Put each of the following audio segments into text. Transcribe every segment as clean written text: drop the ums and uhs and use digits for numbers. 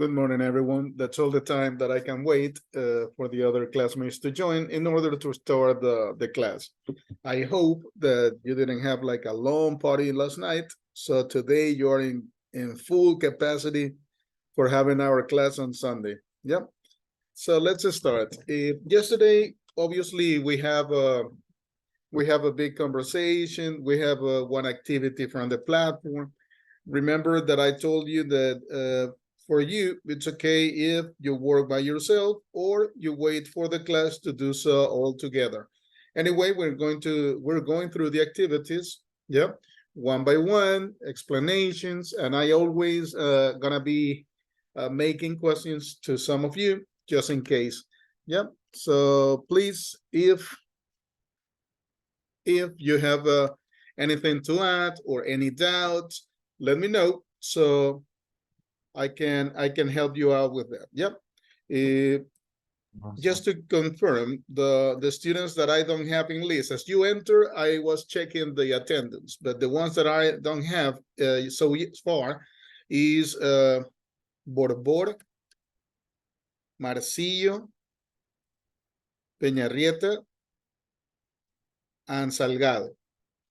Good morning, everyone. That's all the time that I can wait for the other classmates to join in order to start the class. I hope that you didn't have like a long party last night. So today you're in full capacity for having our class on Sunday. Yep. So let's start. Yesterday, obviously, we have a big conversation. We have one activity from the platform. Remember that I told you that for you, it's okay if you work by yourself or you wait for the class to do so all together. Anyway, we're going through the activities, yeah, one by one, explanations, and I always gonna be making questions to some of you just in case. Yeah. So please, if you have anything to add or any doubts, let me know so I can help you out with that. Yep. Just to confirm, the students that I don't have in list, as you enter, I was checking the attendance, but the ones that I don't have so far is Borbor, Marcillo, Peñarrieta, and Salgado.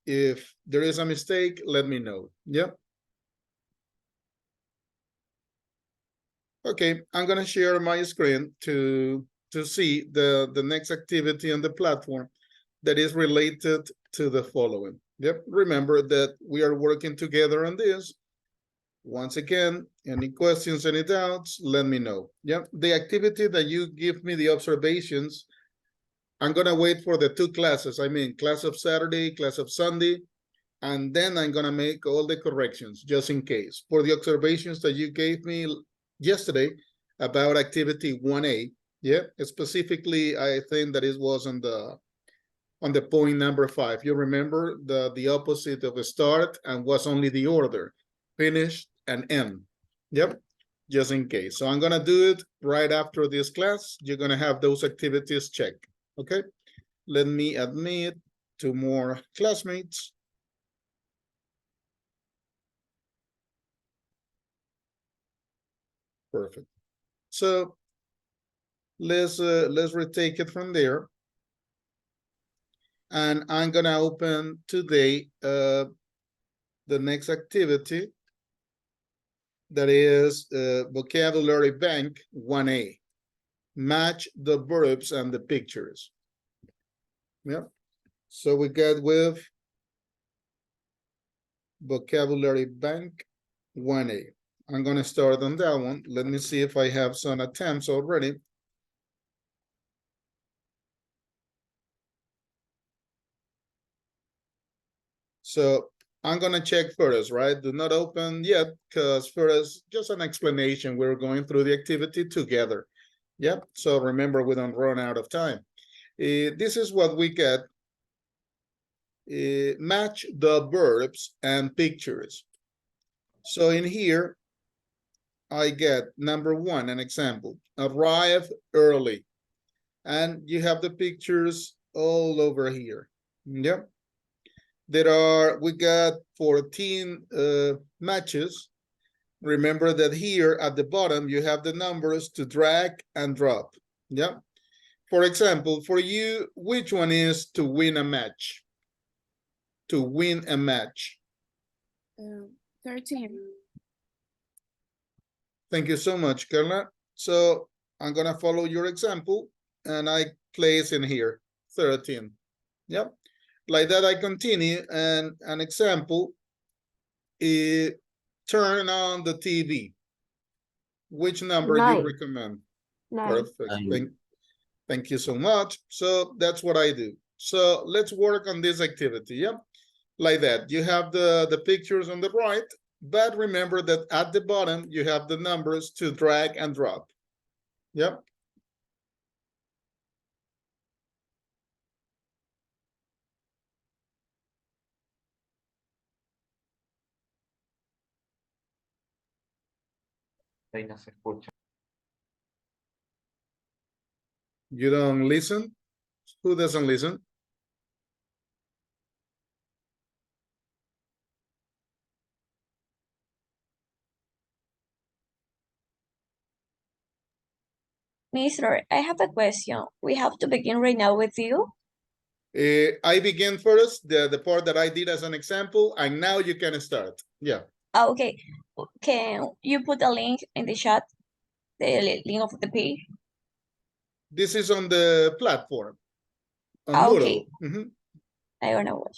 If there is a mistake, let me know. Yep. Okay, I'm gonna share my screen to see the next activity on the platform that is related to the following. Yep, remember that we are working together on this. Once again, any questions, any doubts, let me know. Yep, the activity that you give me the observations, I'm gonna wait for the two classes. I mean, class of Saturday, class of Sunday, and then I'm gonna make all the corrections just in case. For the observations that you gave me yesterday about activity 1A, yeah, specifically, I think that it was on the point number 5. You remember the opposite of a start and was only the order, finish and end. Yep, just in case. So I'm gonna do it right after this class. You're gonna have those activities checked. Okay, let me admit 2 more classmates. Perfect. So let's retake it from there. And I'm gonna open today the next activity that is vocabulary bank 1A. Match the verbs and the pictures. Yeah. So we got with vocabulary bank 1A. I'm gonna start on that one. Let me see if I have some attempts already. So I'm gonna check first, right? Do not open yet, because first, just an explanation. We're going through the activity together. Yep, so remember, we don't run out of time. This is what we get. Match the verbs and pictures. So in here, I get number 1, an example, arrive early. And you have the pictures all over here. Yep. We got 14 matches. Remember that here at the bottom, you have the numbers to drag and drop. Yeah. For example, for you, which one is to win a match? To win a match. 13. Thank you so much, Carla. So I'm gonna follow your example and I place in here 13. Yep. Like that, I continue, and an example is turn on the TV. Which number you recommend? 9. Perfect. Thank you so much. So that's what I do. So let's work on this activity. Yeah, like that. You have the pictures on the right, but remember that at the bottom you have the numbers to drag and drop. Yep. You don't listen? Who doesn't listen? Mister, I have a question. We have to begin right now with you. I begin first, the part that I did as an example, and now you can start. Yeah. Okay. Can you put a link in the chat? The link of the page? This is on the platform, on Okay. Moodle. Mhm. I don't know what.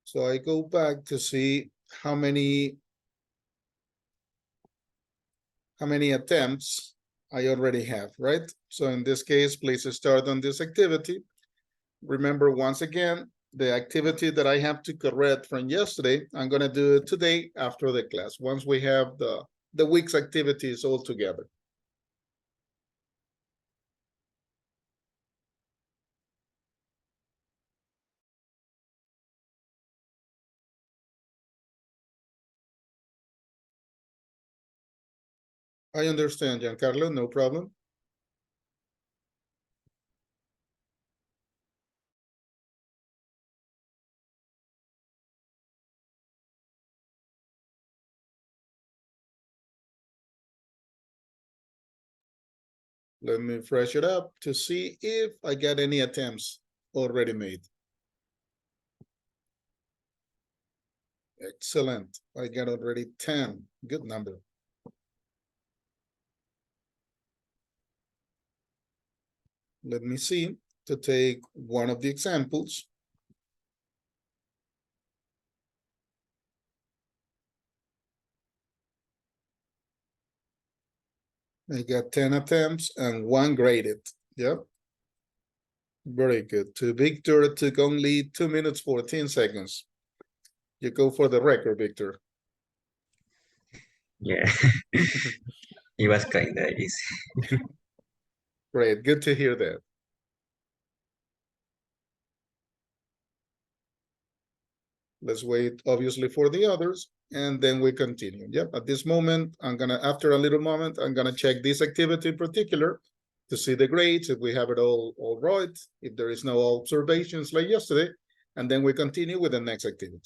So I go back to see how many attempts I already have, right? So in this case, please start on this activity. Remember, once again, the activity that I have to correct from yesterday, I'm going to do it today after the class, once we have the week's activities all together. I understand, Giancarlo, no problem. Let me fresh it up to see if I got any attempts already made. Excellent. I got already 10. Good number. Let me see, to take one of the examples. I got 10 attempts and 1 graded. Yep. Very good. To Victor, it took only 2 minutes, 14 seconds. You go for the record, Victor. Yeah, it was kind of easy. Great. Good to hear that. Let's wait, obviously, for the others, and then we continue. Yep. At this moment, after a little moment, I'm gonna check this activity in particular to see the grades, if we have it all right, if there is no observations like yesterday, and then we continue with the next activity.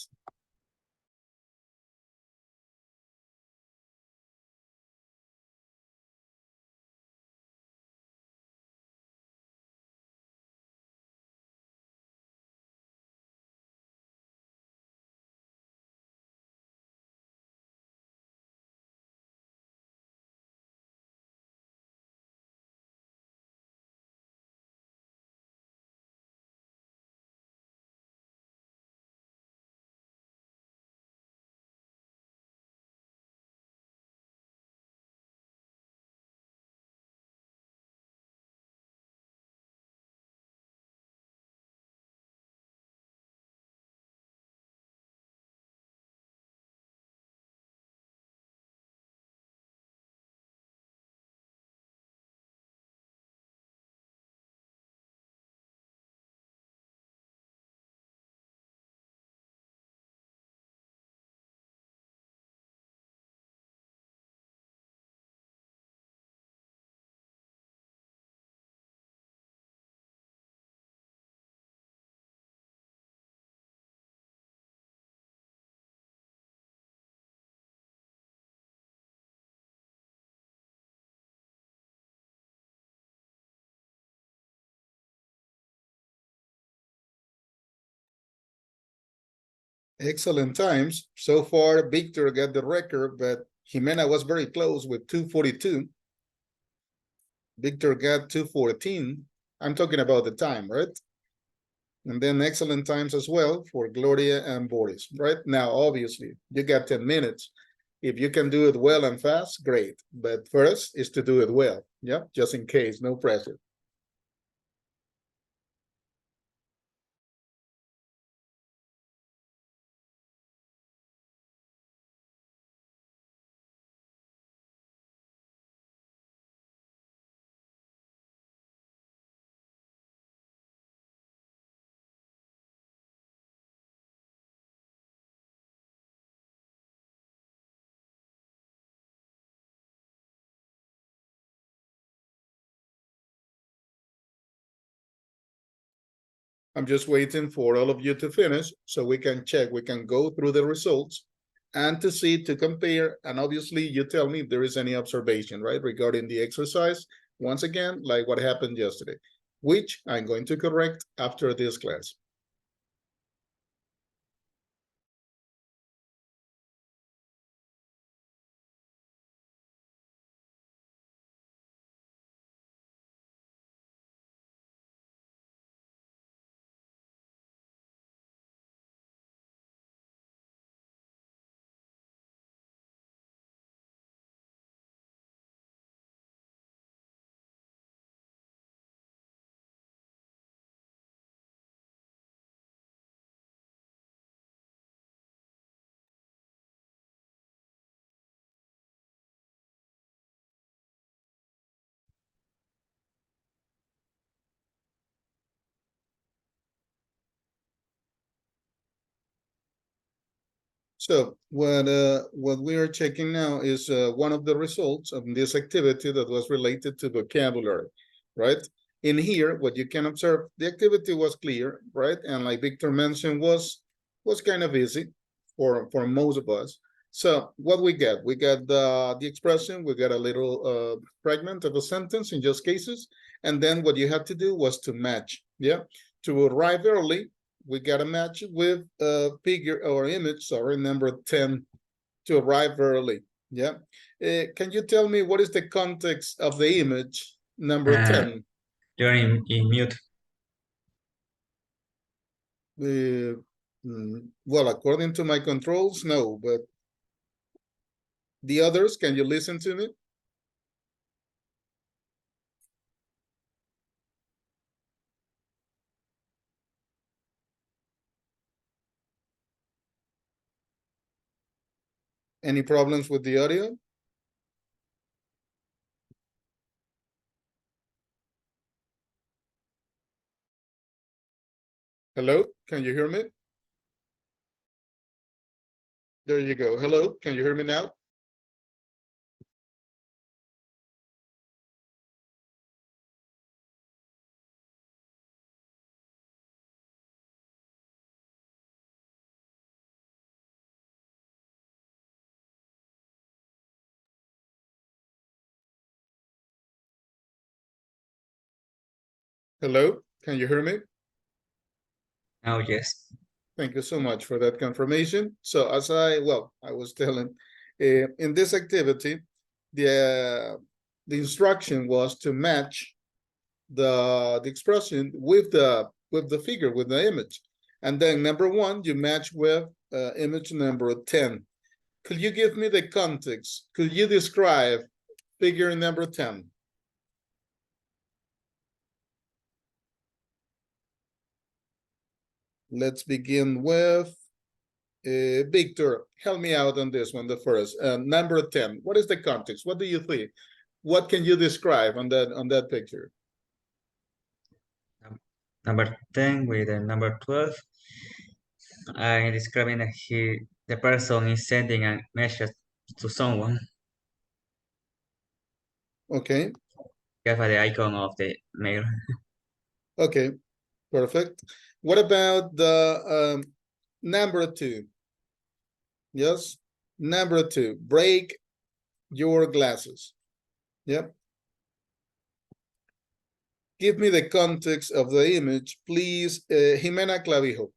Excellent times. So far, Victor got the record, but Jimena was very close with 2:42. Victor got 2:14. I'm talking about the time, right? And then excellent times as well for Gloria and Boris, right? Now, obviously, you got 10 minutes. If you can do it well and fast, great. But first is to do it well. Yeah, just in case, no pressure. I'm just waiting for all of you to finish so we can check, we can go through the results and to see, to compare. And obviously you tell me if there is any observation, right, regarding the exercise. Once again, like what happened yesterday, which I'm going to correct after this class. So what we are checking now is one of the results of this activity that was related to vocabulary, right? In here, what you can observe, the activity was clear, right? And like Victor mentioned, was kind of easy for most of us. So what we got the expression, we got a little fragment of a sentence in just cases, and then what you had to do was to match, yeah, to arrive early. We got a match with a figure or image, sorry, number 10, to arrive early. Yeah. Can you tell me what is the context of the image number 10? You're in mute. Well, according to my controls, no, but the others, can you listen to me? Any problems with the audio? Hello, can you hear me? There you go. Hello, can you hear me now? Hello, can you hear me? Now, yes. Thank you so much for that confirmation. So as I was telling, in this activity, the instruction was to match the expression with the figure, with the image. And then number 1, you match with image number 10. Could you give me the context? Could you describe figure number 10? Let's begin with Victor. Help me out on this one, the first. Number 10. What is the context? What do you think? What can you describe on that picture? Number 10 with the number 12. I'm describing that the person is sending a message to someone. Okay. Have the icon of the mail. Okay, perfect. What about the number 2? Yes, number 2, break your glasses. Yep. Give me the context of the image, please, Jimena Clavijo.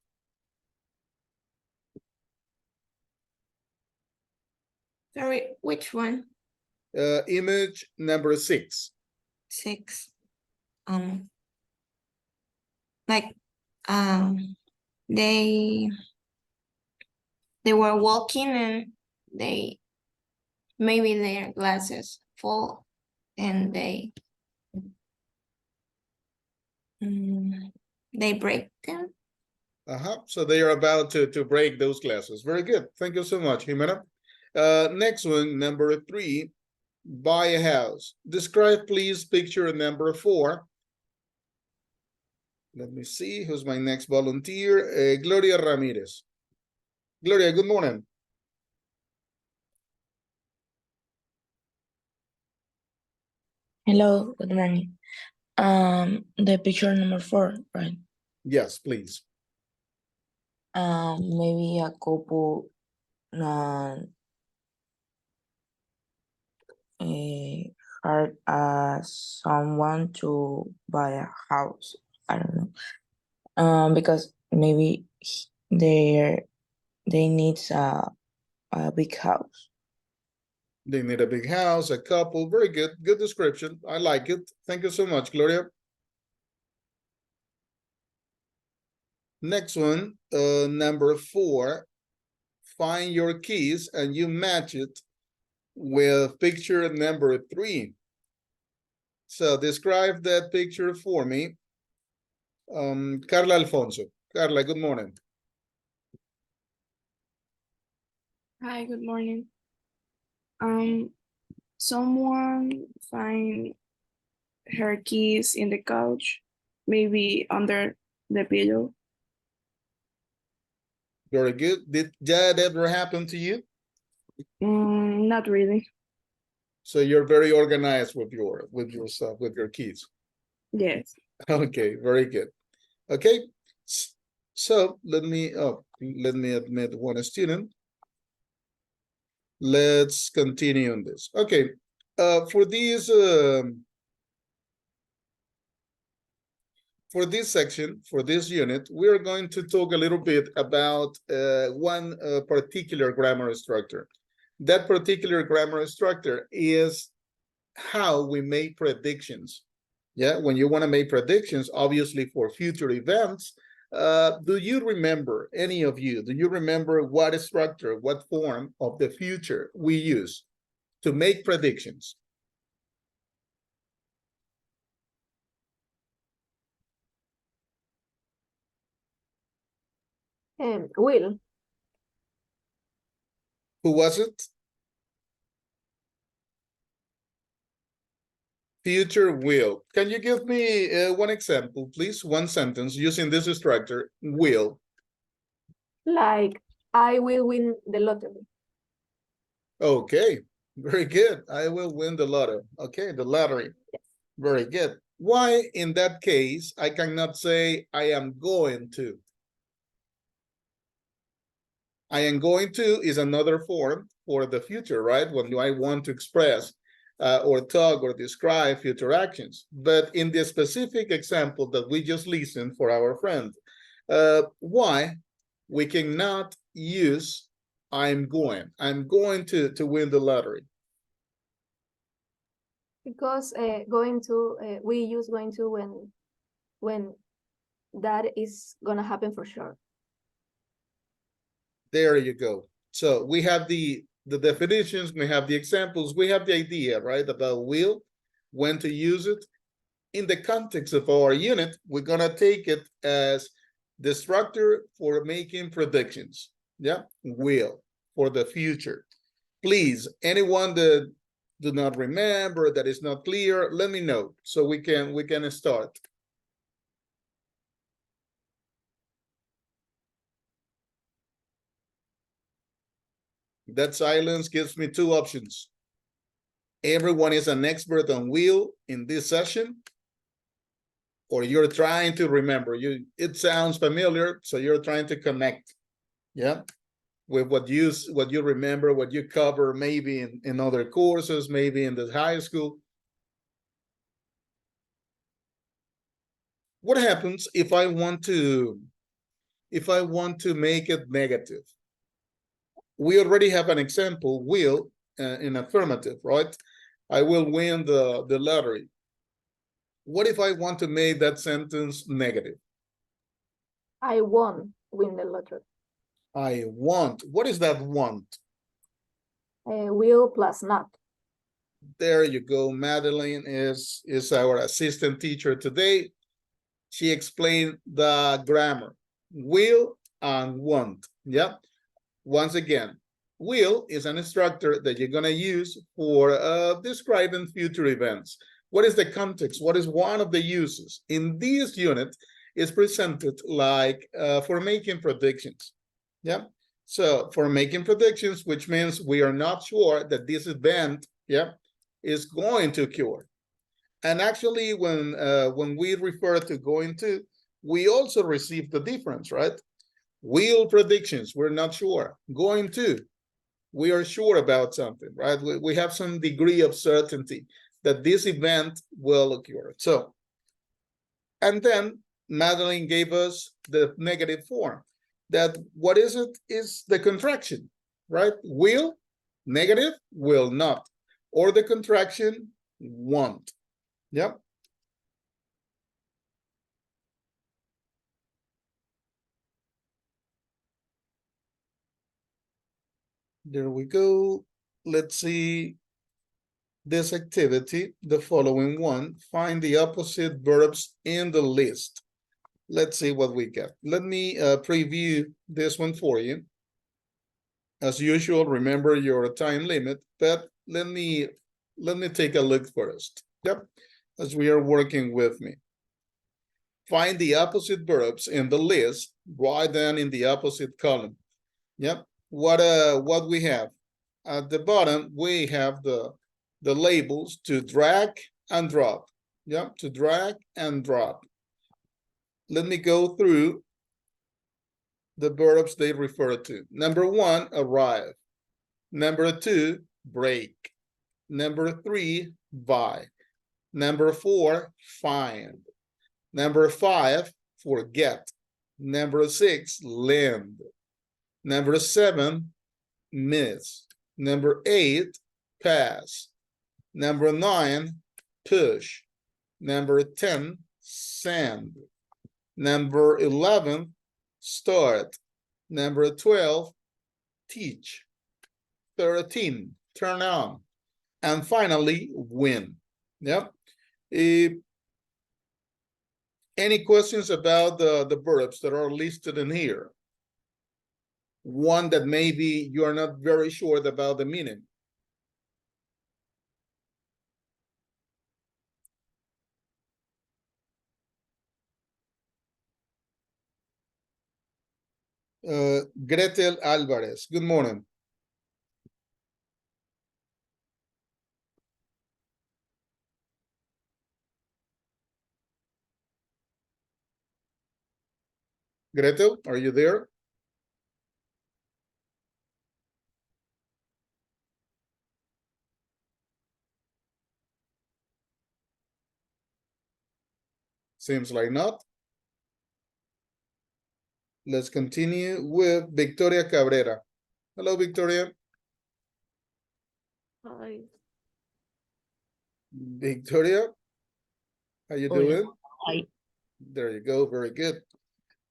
Sorry, which one? Image number 6. 6. Like, they were walking and maybe their glasses fall and they break them. So they are about to break those glasses. Very good. Thank you so much, Jimena. Next one, number 3, buy a house. Describe, please, picture number 4. Let me see who's my next volunteer. Gloria Ramirez. Gloria, good morning. Hello, good morning. The picture number 4, right? Yes, please. Maybe a couple hire someone to buy a house. I don't know. Because maybe they need a big house. They need a big house, a couple. Very good. Good description. I like it. Thank you so much, Gloria. Next one, number 4. Find your keys and you match it with picture number 3. So describe that picture for me. Carla Alfonso. Carla, good morning. Hi, good morning. Someone find her keys in the couch, maybe under the pillow. Very good. Did that ever happen to you? Not really. So you're very organized with your stuff, with your keys. Yes. Okay, very good. Okay, so let me admit one student. Let's continue on this. Okay, for this section, for this unit, we're going to talk a little bit about one particular grammar structure. That particular grammar structure is how we make predictions. Yeah, when you want to make predictions, obviously for future events, do you remember, any of you, do you remember what structure, what form of the future we use to make predictions? Will. Who was it? Future will. Can you give me one example, please? One sentence using this structure, will. Like, I will win the lottery. Okay, very good. I will win the lotto. Okay, the lottery. Yes. Very good. Why, in that case, I cannot say I am going to? I am going to is another form for the future, right? When I want to express or talk or describe future actions. But in the specific example that we just listened for our friend, why we cannot use I'm going to win the lottery? Because we use going to when that is gonna happen for sure. There you go. So we have the definitions, we have the examples, we have the idea, right, about will, when to use it. In the context of our unit, we're gonna take it as the structure for making predictions. Yeah, will, for the future. Please, anyone that do not remember, that is not clear, let me know so we can start. That silence gives me 2 options. Everyone is an expert on will in this session, or you're trying to remember. It sounds familiar, so you're trying to connect, yeah, with what you remember, what you cover, maybe in other courses, maybe in the high school. What happens if I want to make it negative? We already have an example, will, in affirmative, right? I will win the lottery. What if I want to make that sentence negative? I won't win the lottery. I want. What is that want? Will plus not. There you go. Madeline is our assistant teacher today. She explained the grammar. Will and want. Yeah. Once again, will is an structure that you're going to use for describing future events. What is the context? What is one of the uses? In this unit, is presented like for making predictions. Yeah. So for making predictions, which means we are not sure that this event, yeah, is going to occur. And actually, when we refer to going to, we also receive the difference, right? Will predictions, we're not sure. Going to, we are sure about something, right? We have some degree of certainty that this event will occur. So, and then Madeline gave us the negative form. That what is it? Is the contraction, right? Will, negative, will not. Or the contraction, won't. Yep. There we go. Let's see this activity, the following one. Find the opposite verbs in the list. Let's see what we get. Let me preview this one for you. As usual, remember your time limit, but let me take a look first. Yep, as we are working with me. Find the opposite verbs in the list, write them in the opposite column. Yep, what we have? At the bottom, we have the labels to drag and drop. Yep, to drag and drop. Let me go through the verbs they refer to. Number one, arrive. Number two, break. Number three, buy. Number four, find. Number five, forget. Number six, lend. Number seven, miss. Number eight, pass. Number nine, push. Number 10, send. Number 11, start. Number 12, teach. 13, turn on. And finally, win. Yep. Any questions about the verbs that are listed in here? One that maybe you are not very sure about the meaning. Gretel Alvarez, good morning. Gretel, are you there? Seems like not. Let's continue with Victoria Cabrera. Hello, Victoria. Hi. Victoria, how you Hola. doing? Hi. There you go, very good.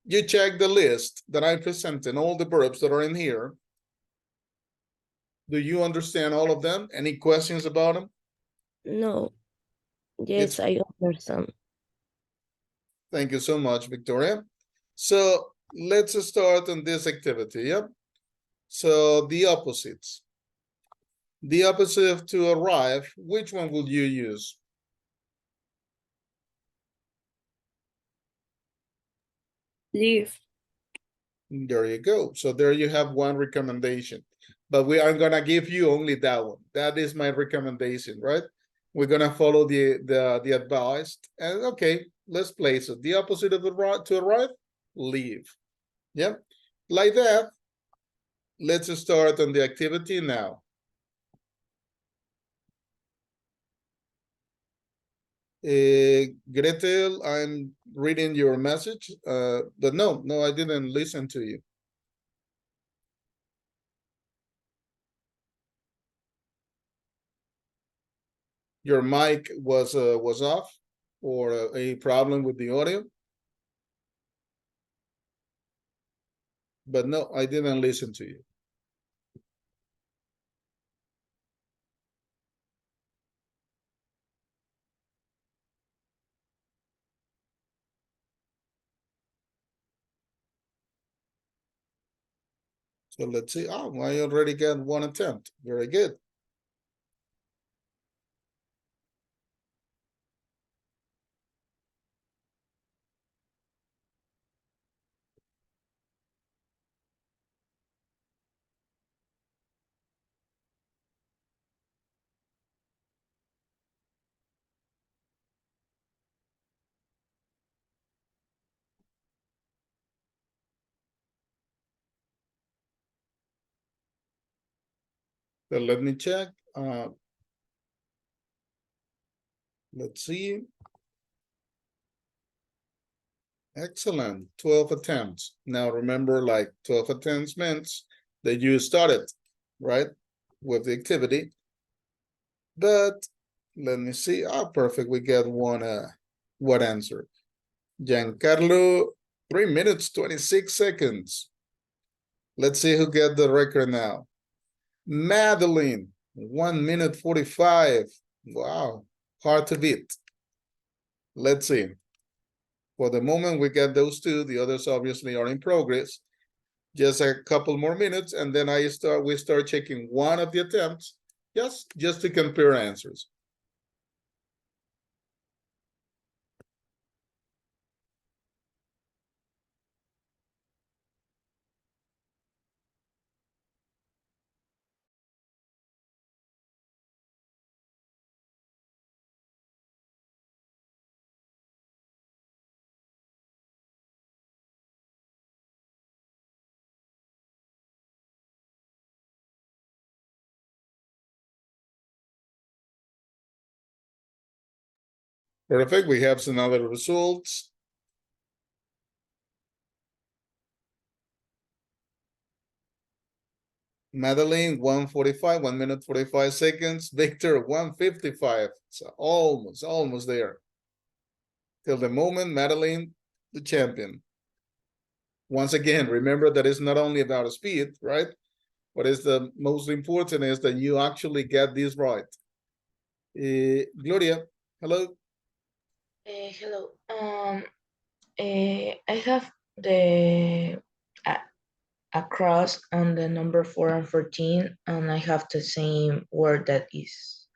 You check the list that I presented, all the verbs that are in here. Do you understand all of them? Any questions about them? No. It's- Yes, I understand. Thank you so much, Victoria. So let's start on this activity, yeah? So the opposites. The opposite to arrive, which one will you use? Leave. There you go. So there you have one recommendation. But we are gonna give you only that one. That is my recommendation, right? We're gonna follow the advice. And okay, let's place it. The opposite of arrive, to arrive, leave. Yep. Like that. Let's start on the activity now. Gretel, I'm reading your message, but no, I didn't listen to you. Your mic was off, or a problem with the audio. But no, I didn't listen to you. So let's see. Oh, I already got one attempt. Very good. So let me check. Let's see. Excellent, 12 attempts. Now remember, like 12 attempts means that you started, right, with the activity. But let me see. Ah, perfect. We get one answer. Giancarlo, 3 minutes, 26 seconds. Let's see who get the record now. Madeline, 1 minute 45. Wow, hard to beat. Let's see. For the moment, we get those two. The others obviously are in progress. Just a couple more minutes, and then we start checking one of the attempts, just to compare answers. Perfect. We have some other results. Madeline, 1:45, 1 minute 45 seconds. Victor, 1:55. So almost there. Till the moment, Madeline, the champion. Once again, remember that it's not only about speed, right? What is the most important is that you actually get this right. Gloria, hello. Hello. I have the across on the number 4 and 14, and I have the same word that is,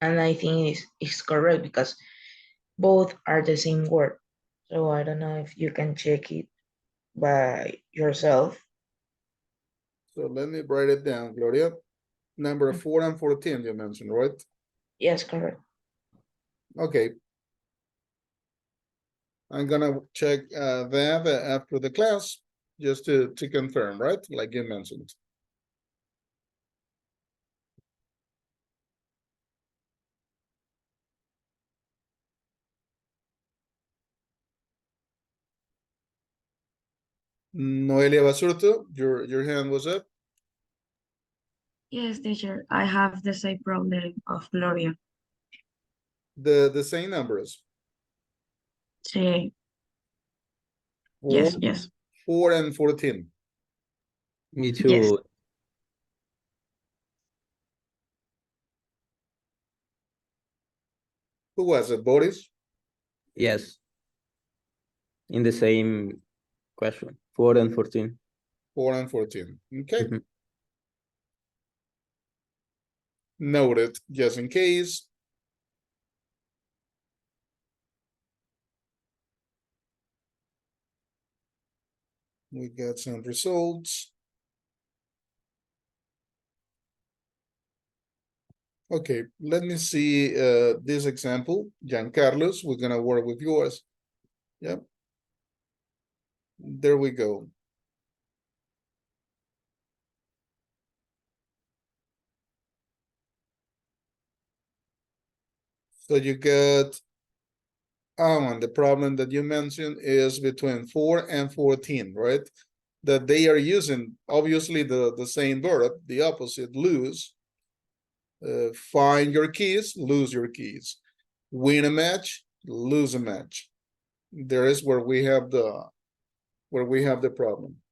and I think it's correct because both are the same word. So I don't know if you can check it by yourself. So let me write it down, Gloria. Number 4 and 14 you mentioned, right? Yes, correct. Okay. I'm gonna check that after the class, just to confirm, right? Like you mentioned. Noelia Basurto, your hand was up. Yes, teacher. I have the same problem of Gloria. The same numbers. Sí. Four, Yes. 4 and 14. Me too. Yes. Who was it, Boris? Yes. In the same question, 4 and 14. 4 and 14. Okay. Mhm. Noted, just in case. We got some results. Okay, let me see this example. Giancarlos, we're gonna work with yours. Yep. There we go. So you get, and the problem that you mentioned is between 4 and 14, right? That they are using obviously the same verb, the opposite, lose. Find your keys, lose your keys. Win a match, lose a match. There is where we have the problem.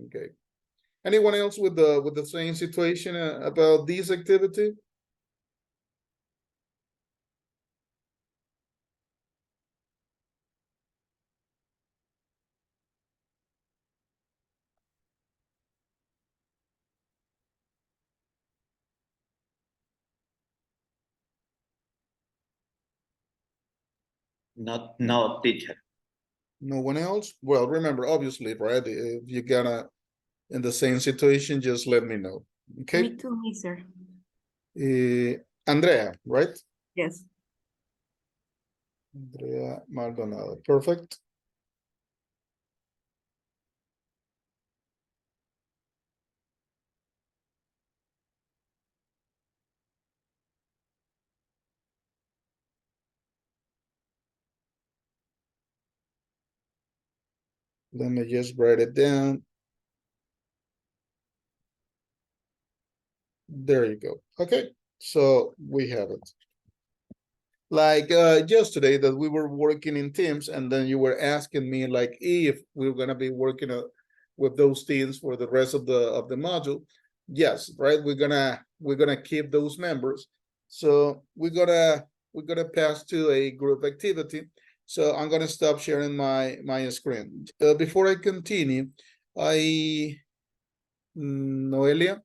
Okay. Anyone else with the same situation about this activity? No, teacher. No one else? Well, remember, obviously, right? If you're gonna in the same situation, just let me know. Okay. Me too, mister. Andrea, right? Yes. Andrea Maldonado. Perfect. Let me just write it down. There you go. Okay, so we have it. Like yesterday that we were working in teams, and then you were asking me like if we were gonna be working with those teams for the rest of the module. Yes, right. We're gonna keep those members. So we're gonna pass to a group activity. So I'm gonna stop sharing my screen. Before I continue, Noelia.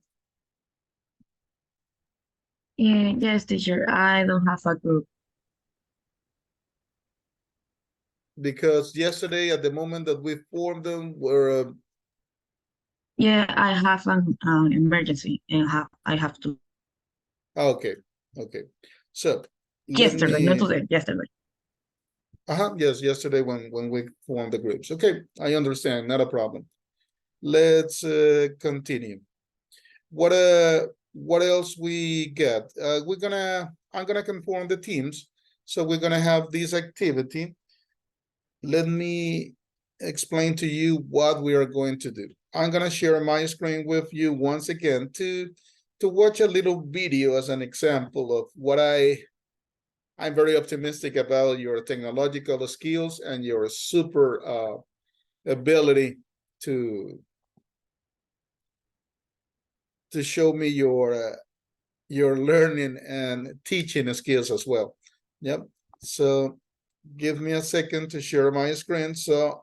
Yes, teacher, I don't have a group. Because yesterday at the moment that we formed them were Yeah, I have an emergency and I have to. okay. So let Yesterday, not me today, yesterday. yes, yesterday when we formed the groups. Okay, I understand, not a problem. Let's continue. What else we get? I'm gonna conform the teams. So we're gonna have this activity. Let me explain to you what we are going to do. I'm gonna share my screen with you once again to watch a little video as an example of what I'm very optimistic about your technological skills and your super ability to show me your learning and teaching skills as well. Yep. So give me a second to share my screen. So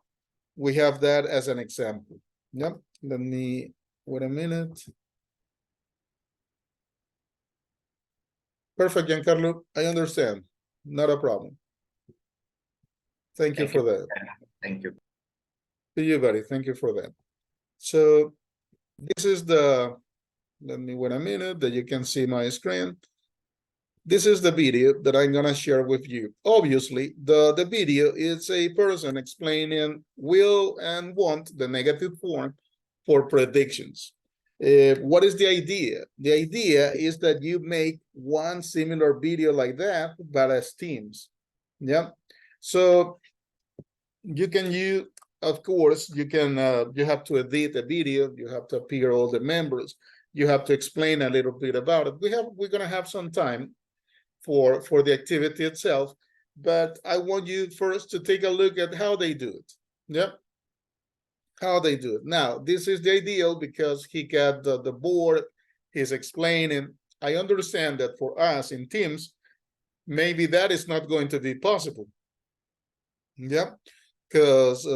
we have that as an example. Yep. Let me wait a minute. Perfect, Giancarlo. I understand. Not a problem. Thank you for that. Thank you. To you, buddy. Thank you for that. So this is the, let me wait a minute that you can see my screen. This is the video that I'm gonna share with you. Obviously, the video is a person explaining will and want, the negative form for predictions. What is the idea? The idea is that you make one similar video like that, but as teams. Yeah. So you can use, of course, you can you have to edit the video, you have to appear all the members, you have to explain a little bit about it. We're gonna have some time for the activity itself, but I want you first to take a look at how they do it. Yep. How they do it. Now, this is the ideal because he got the board, he's explaining. I understand that for us in teams, maybe that is not going to be possible. Yep. Because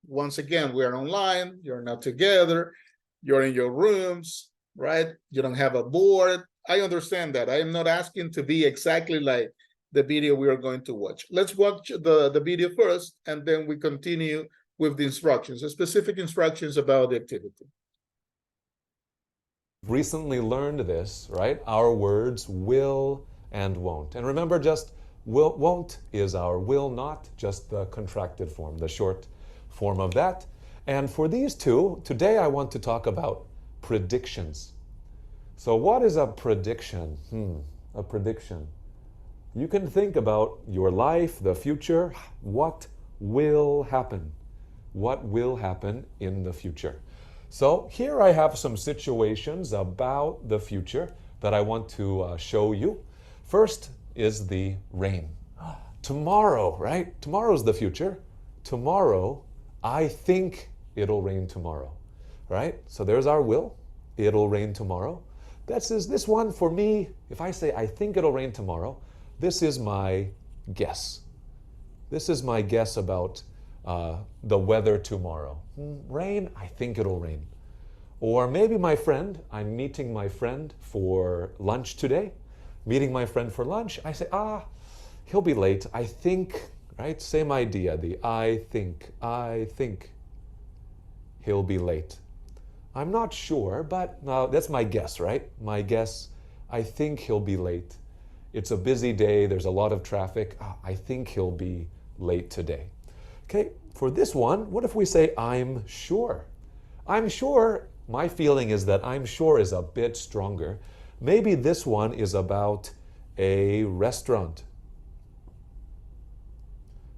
once again, we're online, you're not together, you're in your rooms, right? You don't have a board. I understand that. I am not asking to be exactly like the video we are going to watch. Let's watch the video first, and then we continue with the instructions, the specific instructions about the activity. Recently learned this, right? Our words will and won't. And remember, just won't is our will not, just the contracted form, the short form of that. And for these two, today I want to talk about predictions. So what is a prediction? A prediction. You can think about your life, the future, what will happen? What will happen in the future? So here I have some situations about the future that I want to show you. First is the rain. Tomorrow, right? Tomorrow's the future. Tomorrow, I think it'll rain tomorrow, right? So there's our will. It'll rain tomorrow. This one for me, if I say I think it'll rain tomorrow, this is my guess. This is my guess about the weather tomorrow. Rain, I think it'll rain. Or maybe my friend, I'm meeting my friend for lunch today. Meeting my friend for lunch, I say, he'll be late. I think, right? Same idea, the I think he'll be late. I'm not sure, but no, that's my guess, right? My guess, I think he'll be late. It's a busy day, there's a lot of traffic. I think he'll be late today. Okay, for this one, what if we say I'm sure? I'm sure, my feeling is that I'm sure is a bit stronger. Maybe this one is about a restaurant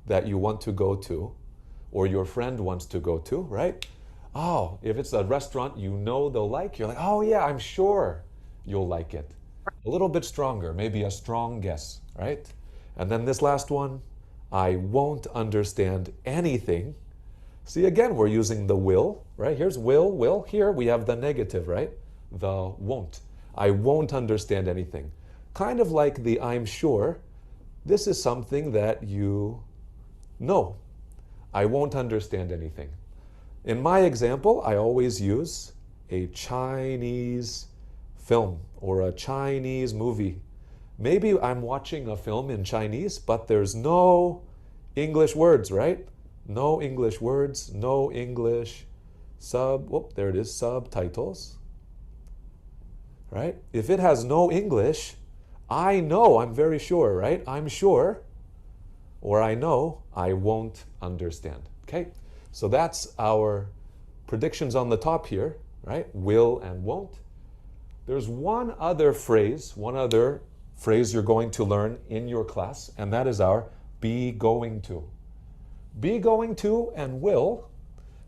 that you want to go to. or your friend wants to go to, right? Oh, if it's a restaurant you know they'll like, you're like, oh yeah, I'm sure you'll like it. A little bit stronger, maybe a strong guess, right? And then this last one, I won't understand anything. See, again, we're using the will, right? Here's will. Here we have the negative, right? The won't. I won't understand anything. Kind of like the I'm sure. This is something that you know. I won't understand anything. In my example, I always use a Chinese film or a Chinese movie. Maybe I'm watching a film in Chinese, but there's no English words, right? No English words, no English there it is, subtitles, right? If it has no English, I know, I'm very sure, right? I'm sure, or I know I won't understand, okay? So that's our predictions on the top here, right? Will and won't. There's one other phrase you're going to learn in your class, and that is our be going to. Be going to and will,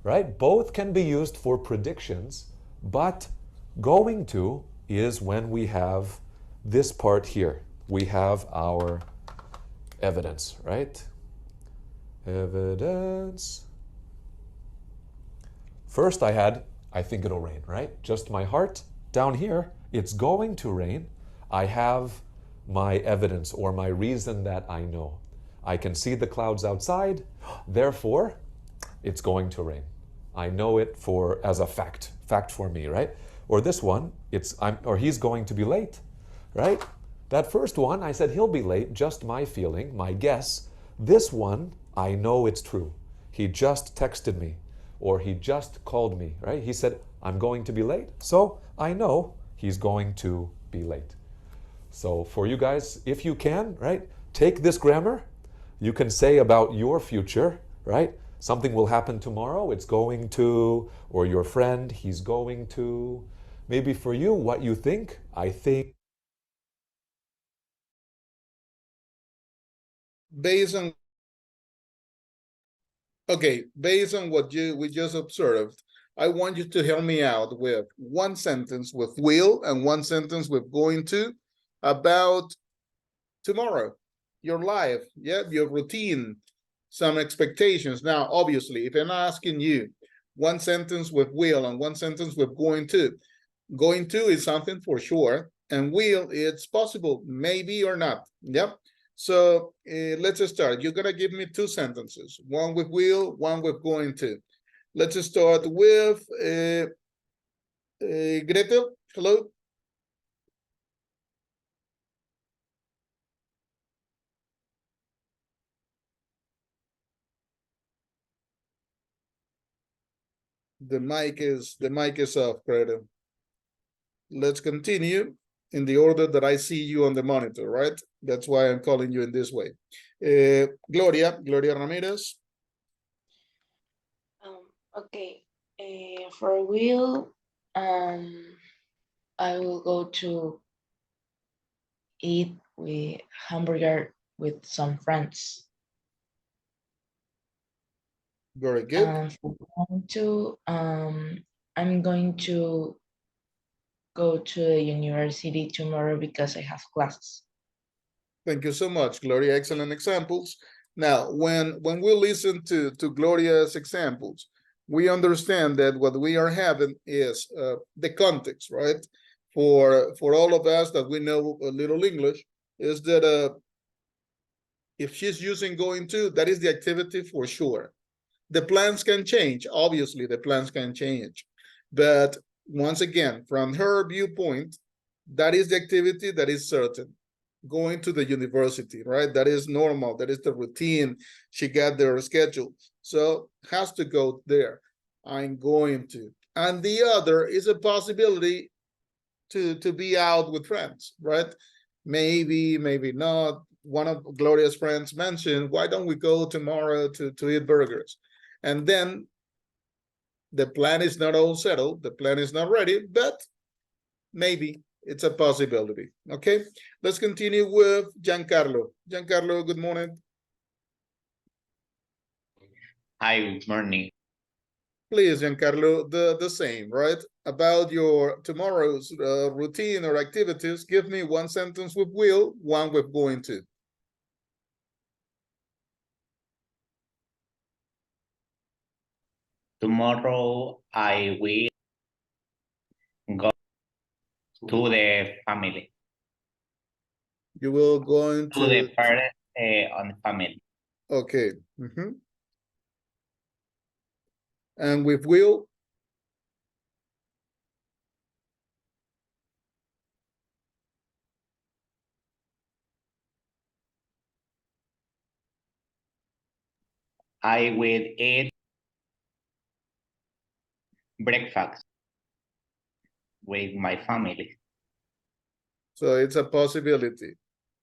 right? Both can be used for predictions, but going to is when we have this part here. We have our evidence, right? Evidence. First I think it'll rain, right? Just my heart. Down here, it's going to rain. I have my evidence or my reason that I know. I can see the clouds outside, therefore, it's going to rain. I know it as a fact for me, right? Or this one, he's going to be late, right? That first one, I said he'll be late, just my feeling, my guess. This one, I know it's true. He just texted me, or he just called me, right? He said, I'm going to be late, so I know he's going to be late. So for you guys, if you can, right, take this grammar. You can say about your future, right? Something will happen tomorrow, it's going to, or your friend, he's going to. Maybe for you, what you think, I think. Based on what we just observed, I want you to help me out with one sentence with will and one sentence with going to about tomorrow, your life, your routine, some expectations. Now, obviously, if I'm asking you one sentence with will and one sentence with going to is something for sure, and will, it's possible, maybe or not. Yep. So let's start. You're gonna give me two sentences, one with will, one with going to. Let's start with Gretel. Hello. The mic is off, Gretel. Let's continue in the order that I see you on the monitor, right? That's why I'm calling you in this way. Gloria Ramirez. Okay. For will, I will go to eat with hamburger with some friends. Very good. For going to, I'm going to go to the university tomorrow because I have classes. Thank you so much, Gloria. Excellent examples. Now, when we listen to Gloria's examples, we understand that what we are having is the context, right? For all of us that we know a little English, is that if she's using going to, that is the activity for sure. The plans can change. Obviously, the plans can change. But once again, from her viewpoint, that is the activity that is certain. Going to the university, right? That is normal. That is the routine. She got their schedule. So has to go there. I'm going to. And the other is a possibility to be out with friends, right? Maybe, maybe not. One of Gloria's friends mentioned, why don't we go tomorrow to eat burgers? And then the plan is not all settled. The plan is not ready, but maybe it's a possibility. Okay, let's continue with Giancarlo. Giancarlo, good morning. Hi, morning. Please, Giancarlo, the same, right? About your tomorrow's routine or activities, give me one sentence with will, one with going to. Tomorrow I will go to the family, You will go into to the parents on the family. okay. And with will, I will eat breakfast with my family. so it's a possibility.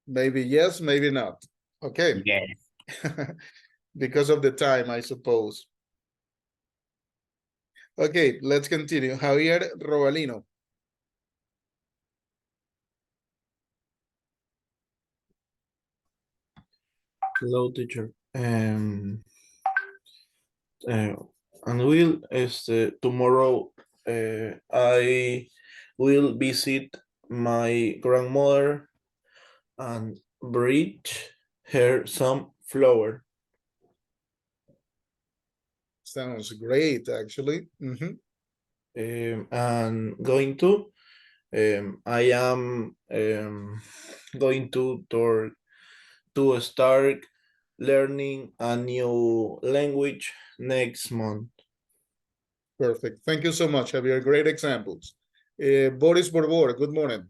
Maybe yes, maybe not. Okay. Yes. Because of the time, I suppose. Okay, let's continue. Javier Robalino. Hello, teacher. And will tomorrow I will visit my grandmother and bring her some flower. Sounds great, actually. And going to I am going to start learning a new language next month. Perfect. Thank you so much, Javier. Great examples. Boris Borbor, good morning.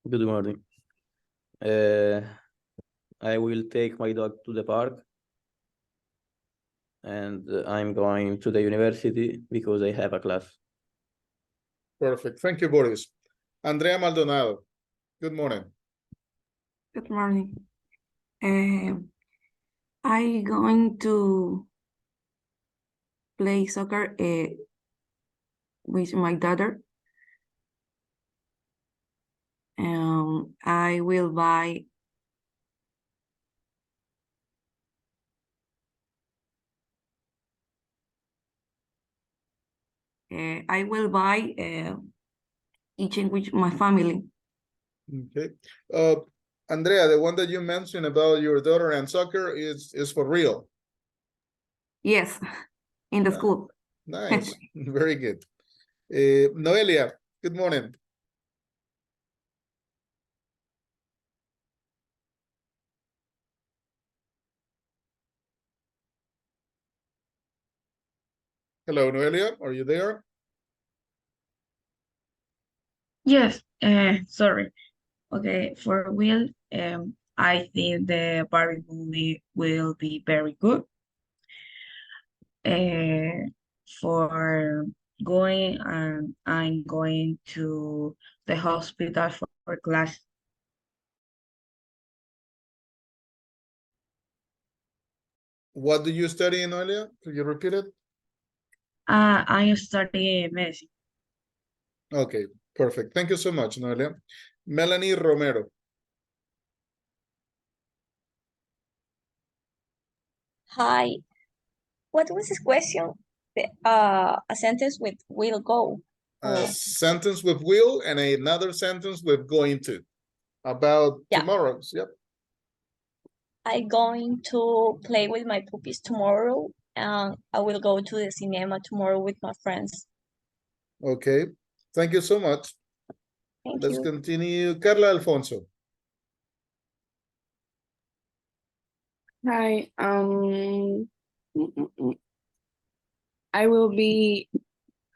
Good morning. I will take my dog to the park, and I'm going to the university because I have a class. Perfect. Thank you, Boris. Andrea Maldonado, good morning. Good morning. I going to play soccer with my daughter. I will buy eating with my family. Okay. Andrea, the one that you mentioned about your daughter and soccer is for real. Yes, in the school. Nice. Very good. Noelia, good morning. Hello, Noelia, are you there? Yes, sorry. Okay, for Will, I think the Barbie movie will be very good. For going, I'm going to the hospital for class. What do you study, Noelia? Could you repeat it? I'm studying medicine. Okay, perfect. Thank you so much, Noelia. Melanie Romero. Hi. What was this question? A sentence with will go. A sentence with will and another sentence with going to. About tomorrow's, yep. I'm going to play with my puppies tomorrow, and I will go to the cinema tomorrow with my friends. Okay, thank you so much. Thank Let's you. continue. Carla Alfonso. Hi, I will be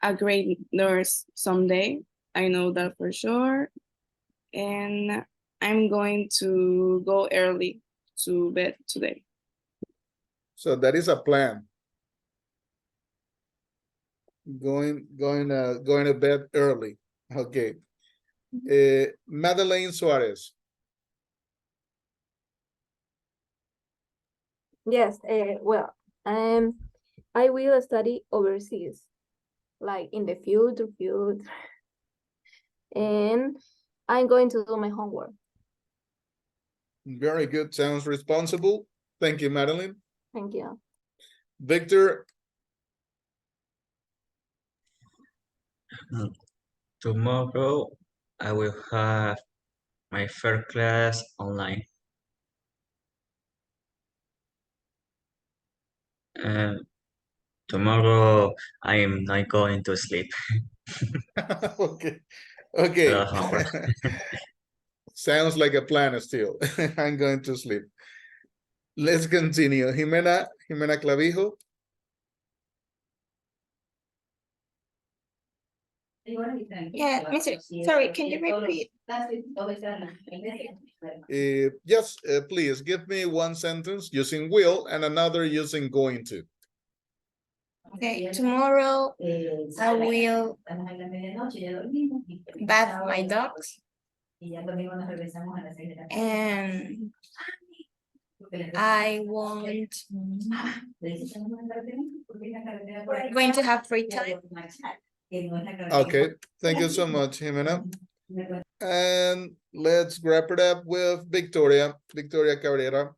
a great nurse someday. I know that for sure. And I'm going to go early to bed today. So that is a plan. Going to bed early. Okay. Madeleine Suarez. Yes, well, I will study overseas, like in the field, and I'm going to do my homework. Very good. Sounds responsible. Thank you, Madeline. Thank you. Victor, Tomorrow I will have my first class online. Tomorrow I am not going to sleep. okay, okay. Homework. Sounds like a plan still. I'm going to sleep. Let's continue. Jimena Clavijo. Yeah, Mr. Sorry, can you repeat? Yes, please give me one sentence using will and another using going to. Okay, tomorrow I will bath my dogs and I want going to have free time. Okay, thank you so much, Jimena. And let's wrap it up with Victoria Cabrera.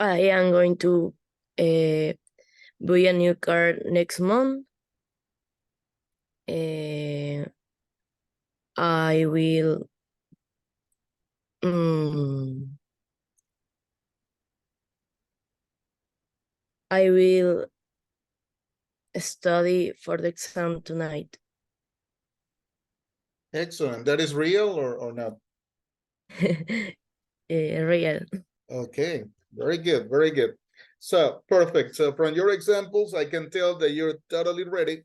I am going to buy a new car next month. I will study for the exam tonight. Excellent. That is real or not? Real. Okay, very good, very good. So perfect. So from your examples, I can tell that you're totally ready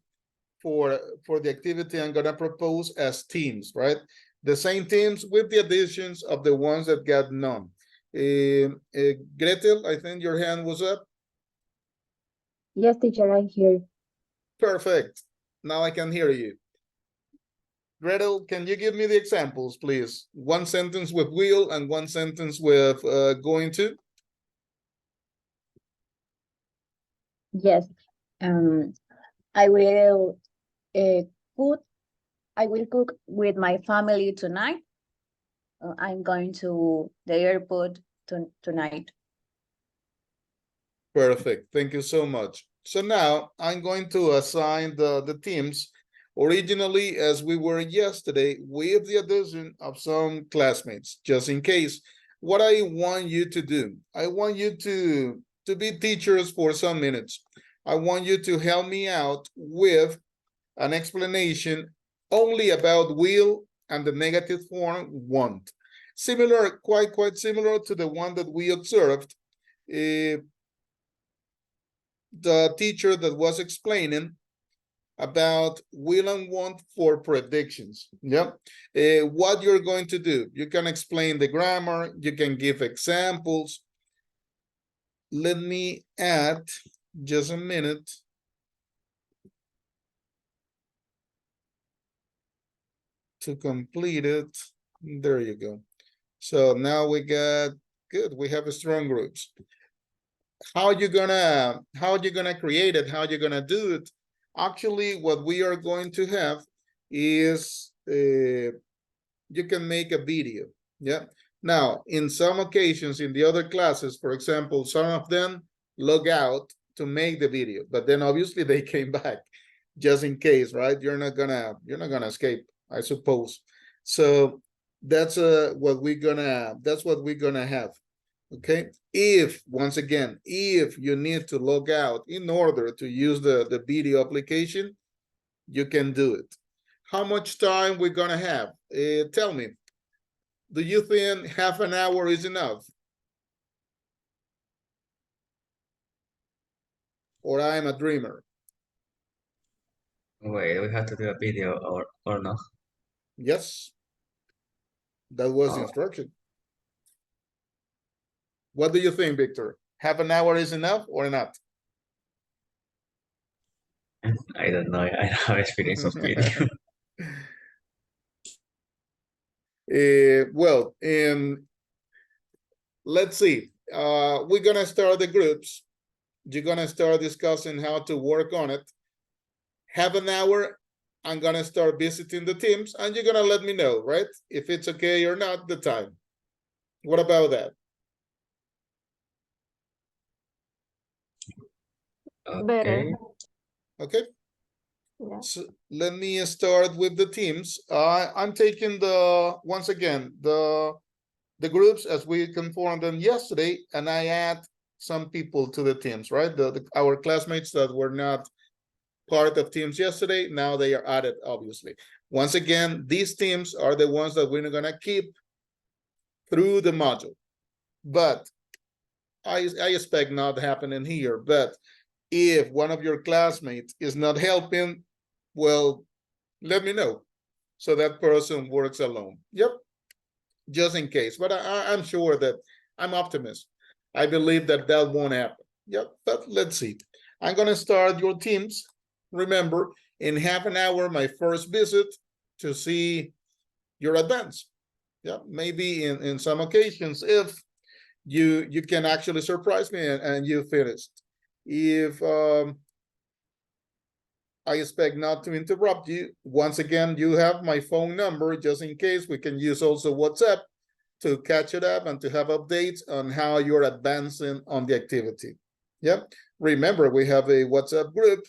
for the activity I'm gonna propose as teams, right? The same teams with the additions of the ones that got none. Gretel, I think your hand was up. Yes, teacher, I'm here. Perfect. Now I can hear you. Gretel, can you give me the examples, please? One sentence with will and one sentence with going to. Yes. I will cook with my family tonight. I'm going to the airport tonight. Perfect. Thank you so much. So now I'm going to assign the teams originally as we were yesterday with the addition of some classmates, just in case. What I want you to do, I want you to be teachers for some minutes. I want you to help me out with an explanation only about will and the negative form want. Similar, quite similar to the one that we observed. The teacher that was explaining about will and want for predictions. Yeah. What you're going to do, you can explain the grammar, you can give examples. Let me add just a minute. To complete it. There you go. So now we got good. We have a strong groups. How you gonna create it? How you gonna do it? Actually, what we are going to have is you can make a video. Yeah. Now, in some occasions, in the other classes, for example, some of them log out to make the video, but then obviously they came back just in case, right? You're not gonna escape, I suppose. So that's what we're gonna have. Okay. If once again, if you need to log out in order to use the video application, you can do it. How much time we're gonna have? Tell me, do you think half an hour is enough? Or I'm a dreamer? Wait, we have to do a video or no? Yes. That was the instruction. What do you think, Victor? Half an hour is enough or not? I don't know. I don't have experience of video. Well, let's see. We're gonna start the groups. You're gonna start discussing how to work on it. Half an hour, I'm gonna start visiting the teams and you're gonna let me know, right? If it's okay or not, the time. What about that? better. Okay, Yeah. so let me start with the teams. I'm taking once again, the groups as we conformed them yesterday, and I add some people to the teams, right? Our classmates that were not part of teams yesterday, now they are added, obviously. Once again, these teams are the ones that we're gonna keep through the module. But I expect not happening here, but if one of your classmates is not helping, well, let me know. So that person works alone. Yep, just in case. But I'm sure that I'm optimist. I believe that that won't happen. Yep, but let's see. I'm gonna start your teams. Remember, in half an hour, my first visit to see your advance. Yeah, maybe in some occasions, if you can actually surprise me and you finished. If I expect not to interrupt you, once again, you have my phone number just in case. We can use also WhatsApp to catch it up and to have updates on how you're advancing on the activity. Yep. Remember, we have a WhatsApp group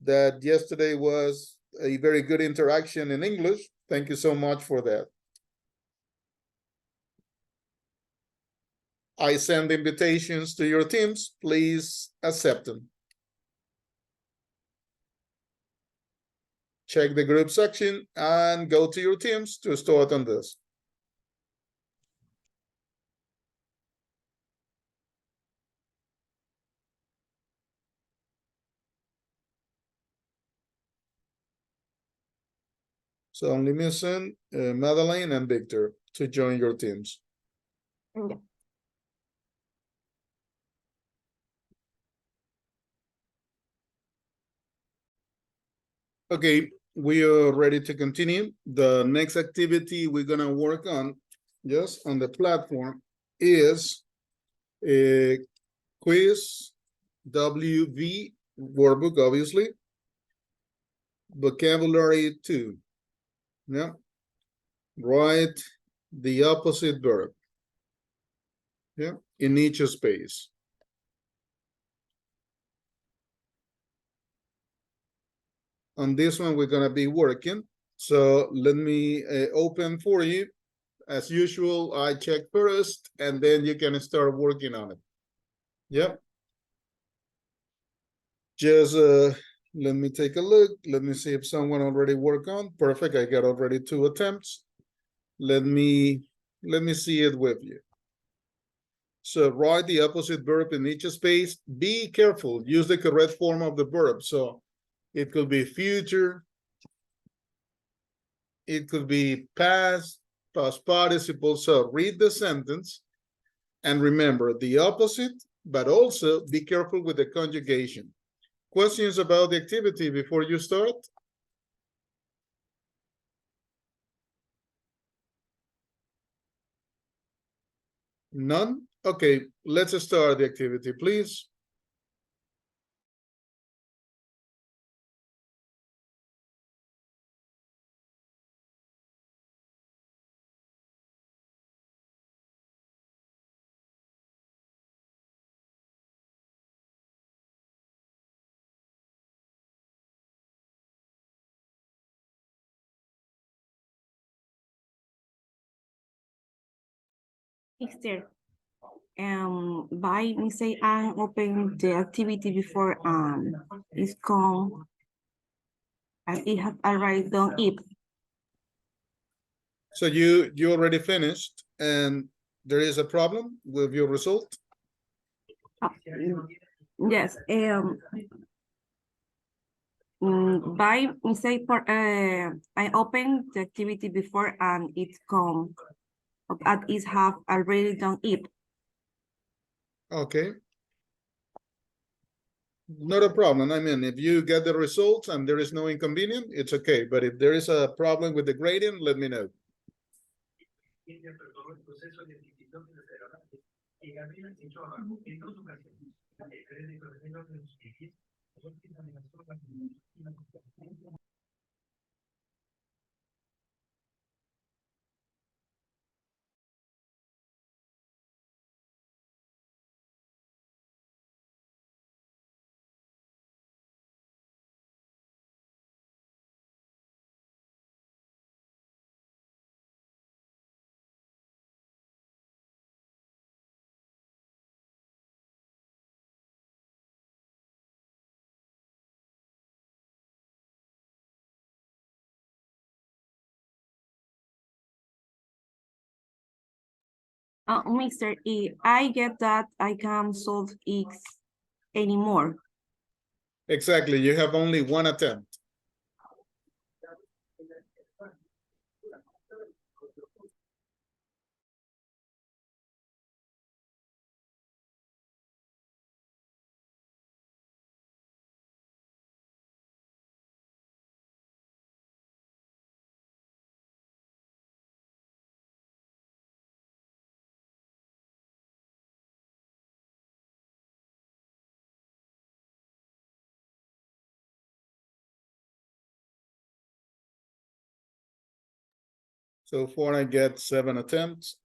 that yesterday was a very good interaction in English. Thank you so much for that. I send invitations to your teams. Please accept them. Check the group section and go to your teams to start on this. So only missing Madeline and Victor to join your teams. Yeah. Okay, we are ready to continue. The next activity we're gonna work on, just on the platform, is a quiz WV workbook, obviously. Vocabulary 2. Yeah. Write the opposite verb. Yeah, in each space. On this one, we're gonna be working. So let me open for you. As usual, I check first, and then you can start working on it. Yep. Just let me take a look. Let me see if someone already worked on. Perfect. I got already 2 attempts. Let me see it with you. So write the opposite verb in each space. Be careful. Use the correct form of the verb. So it could be future. It could be past participle. So read the sentence and remember the opposite, but also be careful with the conjugation. Questions about the activity before you start? None? Okay, let's start the activity, please. Esther, by mistake, I opened the activity before it's called, and it have already done it. So you already finished and there is a problem with your result? Yes, by mistake, I opened the activity before and it's come, at is have already done it. Okay. Not a problem. I mean, if you get the results and there is no inconvenience, it's okay. But if there is a problem with the grading, let me know. Mister, if I get that, I can't solve X anymore. Exactly, you have only one attempt. So far I get 7 attempts.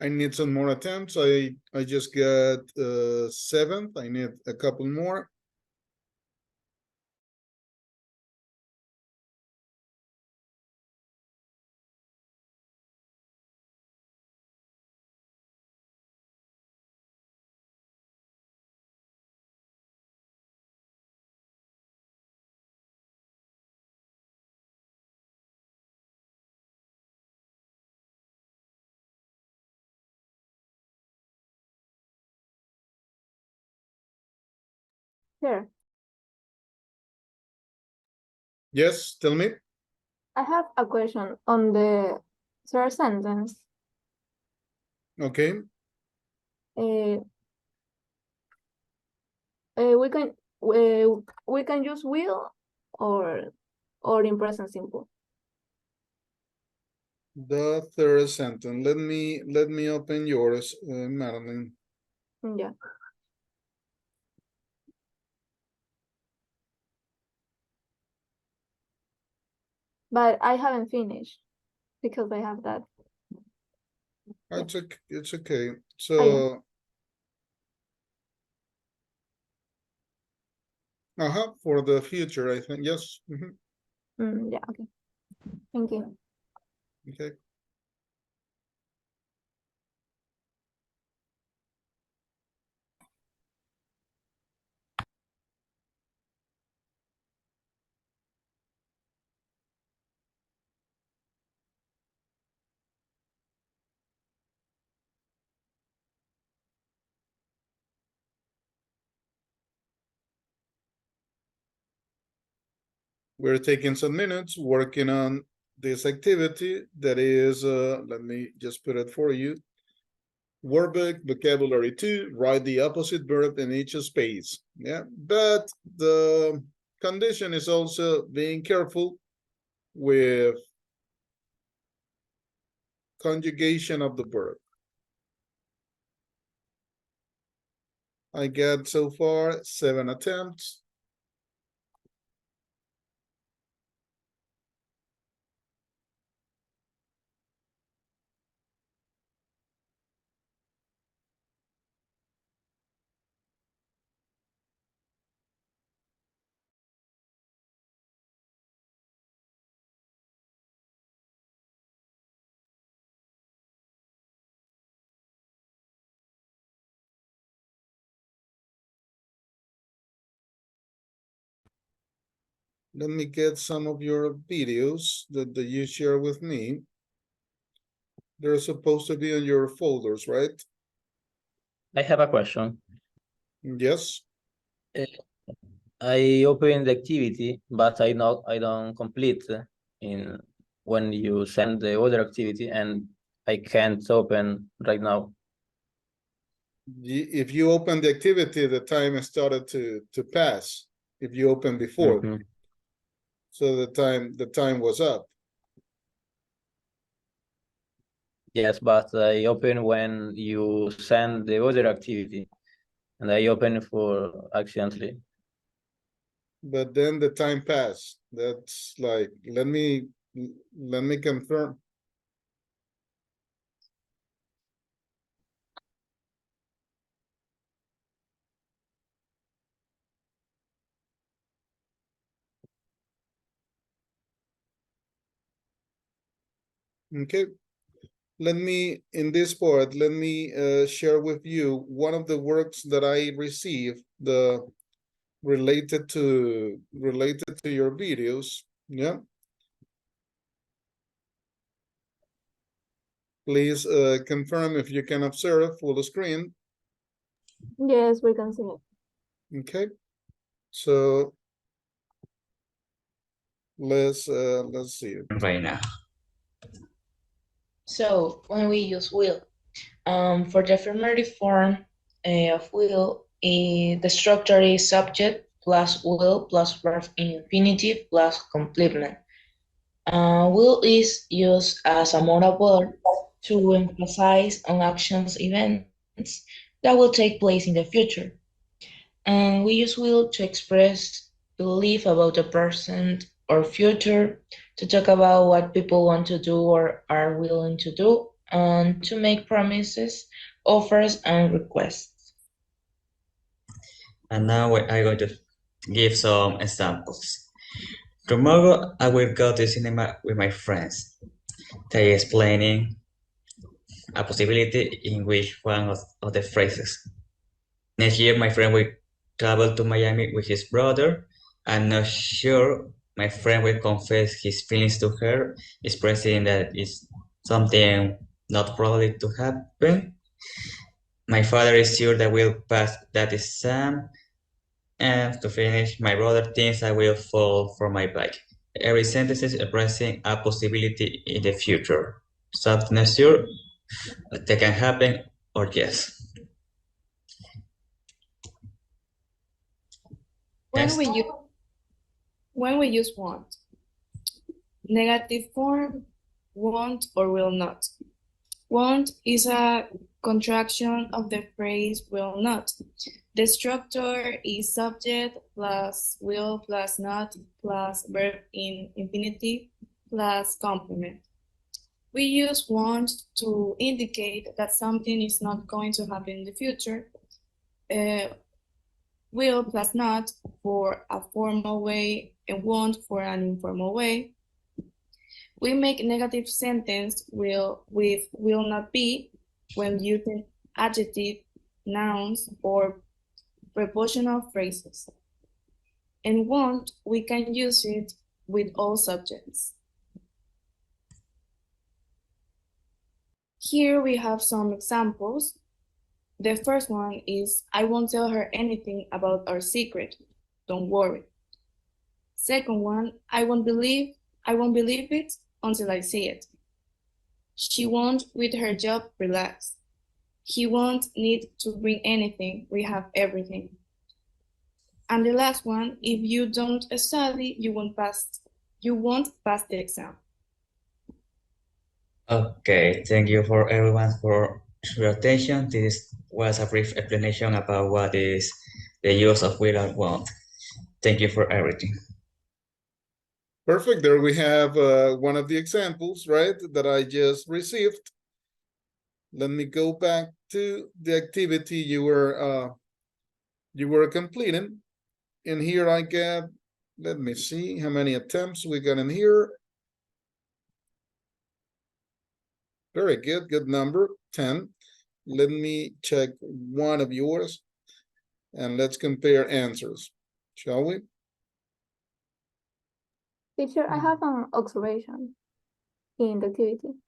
I need some more attempts. I just got 7th. I need a couple more. Here, Yes, tell me. I have a question on the third sentence. Okay. Uh, we can use will or in present simple. The third sentence. Let me open yours, Madeline. Yeah. But I haven't finished because I have that. It's okay. Oh, So for the future, I think yes. yeah, okay. Thank you. Okay. We're taking some minutes working on this activity that is, let me just put it for you. Workbook, vocabulary 2, write the opposite verb in each space. Yeah, but the condition is also being careful with conjugation of the verb. I got so far 7 attempts. Let me get some of your videos that you share with me. They're supposed to be in your folders, right? I have a question. Yes. I open the activity, but I don't complete in when you send the other activity, and I can't open right now. If you open the activity, the time has started to pass. If you open before, Mhm. so the time was up. Yes, but I open when you send the other activity, and I open for accidentally. But then the time passed. That's like, let me confirm. Okay. Let me, in this part, let me share with you one of the works that I received, the related to your videos. Yeah. Please confirm if you can observe full screen. Yes, we can see it. Okay. So let's see. Right now. So when we use will, for the affirmative form of will, the structure is subject plus will plus verb infinitive plus complement. Will is used as a modal verb to emphasize on actions, events that will take place in the future. And we use will to express belief about the present or future, to talk about what people want to do or are willing to do, and to make promises, offers, and requests. And now I'm going to give some examples. Tomorrow I will go to cinema with my friends. They explaining a possibility in which one of the phrases. Next year my friend will travel to Miami with his brother. I'm not sure my friend will confess his feelings to her, expressing that it's something not probably to happen. My father is sure that we'll pass that exam. And to finish, my brother thinks I will fall from my bike. Every sentence is expressing a possibility in the future. Something not sure that can happen or yes. When Next. we use want, negative form, won't or will not. Want is a contraction of the phrase will not. The structure is subject plus will plus not plus verb in infinitive plus complement. We use want to indicate that something is not going to happen in the future. Will plus not for a formal way and won't for an informal way. We make negative sentence with will not be when using adjective, nouns, or prepositional phrases. And won't, we can use it with all subjects. Here we have some examples. The first one is, I won't tell her anything about our secret. Don't worry. Second one, I won't believe it until I see it. She won't with her job relax. He won't need to bring anything. We have everything. And the last one, if you don't study, you won't pass the exam. Okay, thank you for everyone for your attention. This was a brief explanation about what is the use of will and won't. Thank you for everything. Perfect. There we have one of the examples, right, that I just received. Let me go back to the activity you were completing. And here I get, let me see how many attempts we got in here. Very good, good number, 10. Let me check one of yours and let's compare answers, shall we? Teacher, I have an observation in the activity.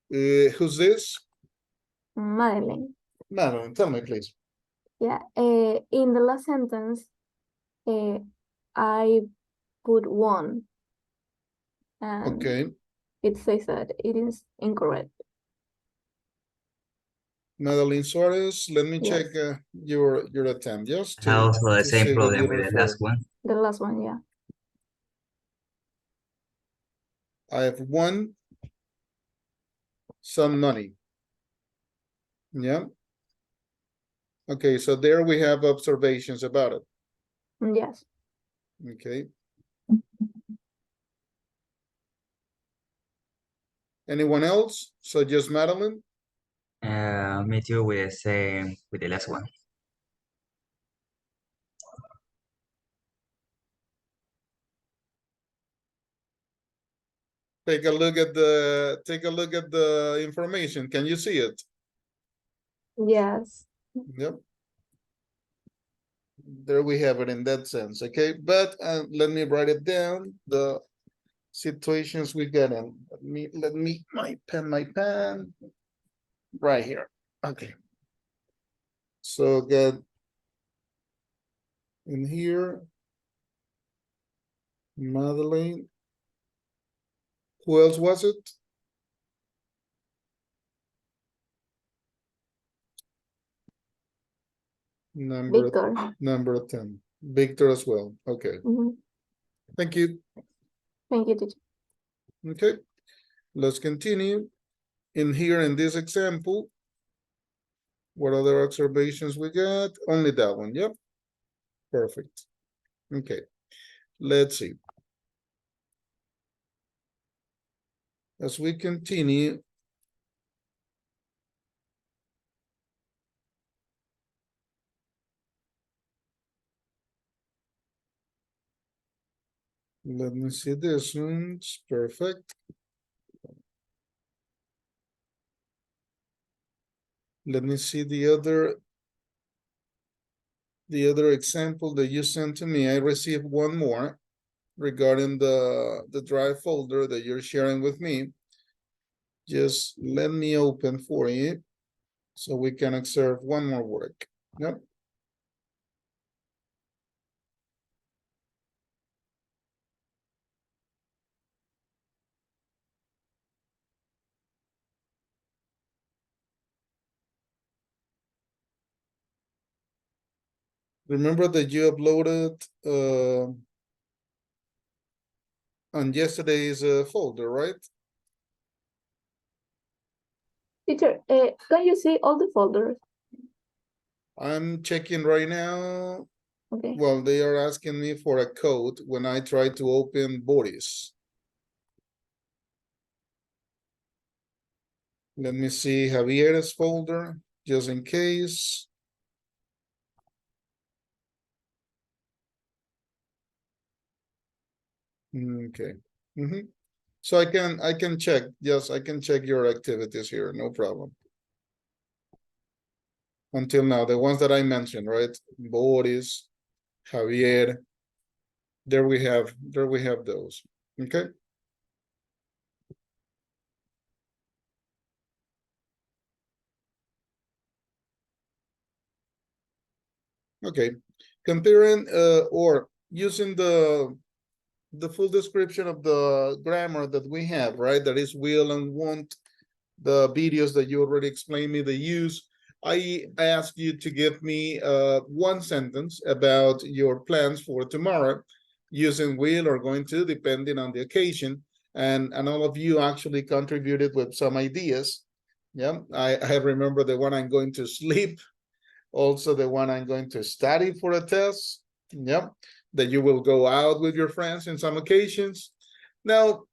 Who's this? Madeline. Madeline, tell me, please. Yeah, in the last sentence, I put one. And Okay, it says that it is incorrect. Madeline Suarez, let me Yes. check your attempt, yes? And also the to same see what problem you with the refer. last one. The last one, yeah. I have won some money. Yeah. Okay, so there we have observations about it. Yes. Okay. Anyone else? So just Madeline? Me too with the same with the last one. Take a look at the information. Can you see it? Yes. Yep. There we have it in that sense, okay? But let me write it down, the situations we get in. Let me, my pen, right here, okay. So get in here, Madeline. Who else was it? Victor. Number 10. Victor as well. Okay. Mhm. Thank you. Thank you, teacher. Okay. Let's continue. In here in this example, what other observations we got? Only that one. Yep. Perfect. Okay. Let's see. As we continue, let me see this one's perfect. Let me see the other example that you sent to me. I received one more regarding the drive folder that you're sharing with me. Just let me open for you so we can observe one more work. Yep. Remember that you uploaded on yesterday's folder, right? Teacher, can you see all the folders? I'm checking right now. Okay. Well, they are asking me for a code when I try to open Boris. Let me see Javier's folder, just in case. Okay. So I can check. Yes, I can check your activities here, no problem. Until now, the ones that I mentioned, right? Boris, Javier. There we have those. Okay. Okay. Comparing or using the full description of the grammar that we have, right? That is will and won't, the videos that you already explained me, the use. I ask you to give me one sentence about your plans for tomorrow using will or going to, depending on the occasion. And all of you actually contributed with some ideas. Yeah, I remember the one I'm going to sleep, also the one I'm going to study for a test. Yeah, that you will go out with your friends in some occasions. Now,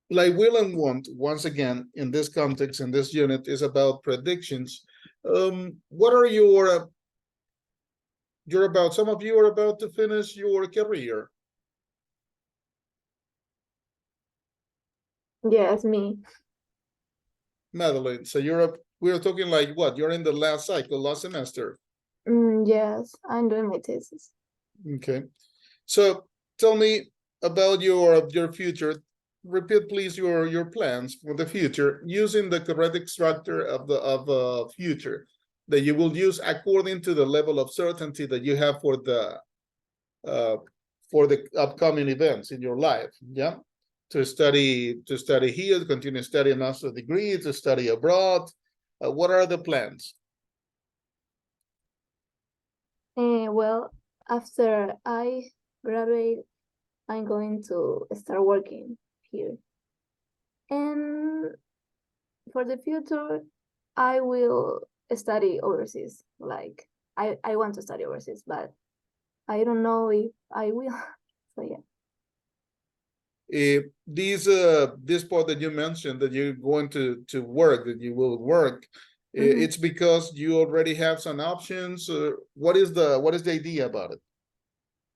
like will and want, once again, in this context, in this unit, is about predictions. What are some of you are about to finish your career. Yes, me. Madeline, so we're talking like what? You're in the last cycle, last semester. Yes, I'm doing my thesis. Okay. So tell me about your future. Repeat please your plans for the future using the correct structure of the future that you will use according to the level of certainty that you have for the upcoming events in your life. Yeah. To study here, to continue studying a master's degree, to study abroad. What are the plans? Well, after I graduate, I'm going to start working here. And for the future, I will study overseas. Like I want to study overseas, but I don't know if I will. So yeah. This part that you mentioned that you're going to work, that you will work, it's because you already have some options. What is the idea about it?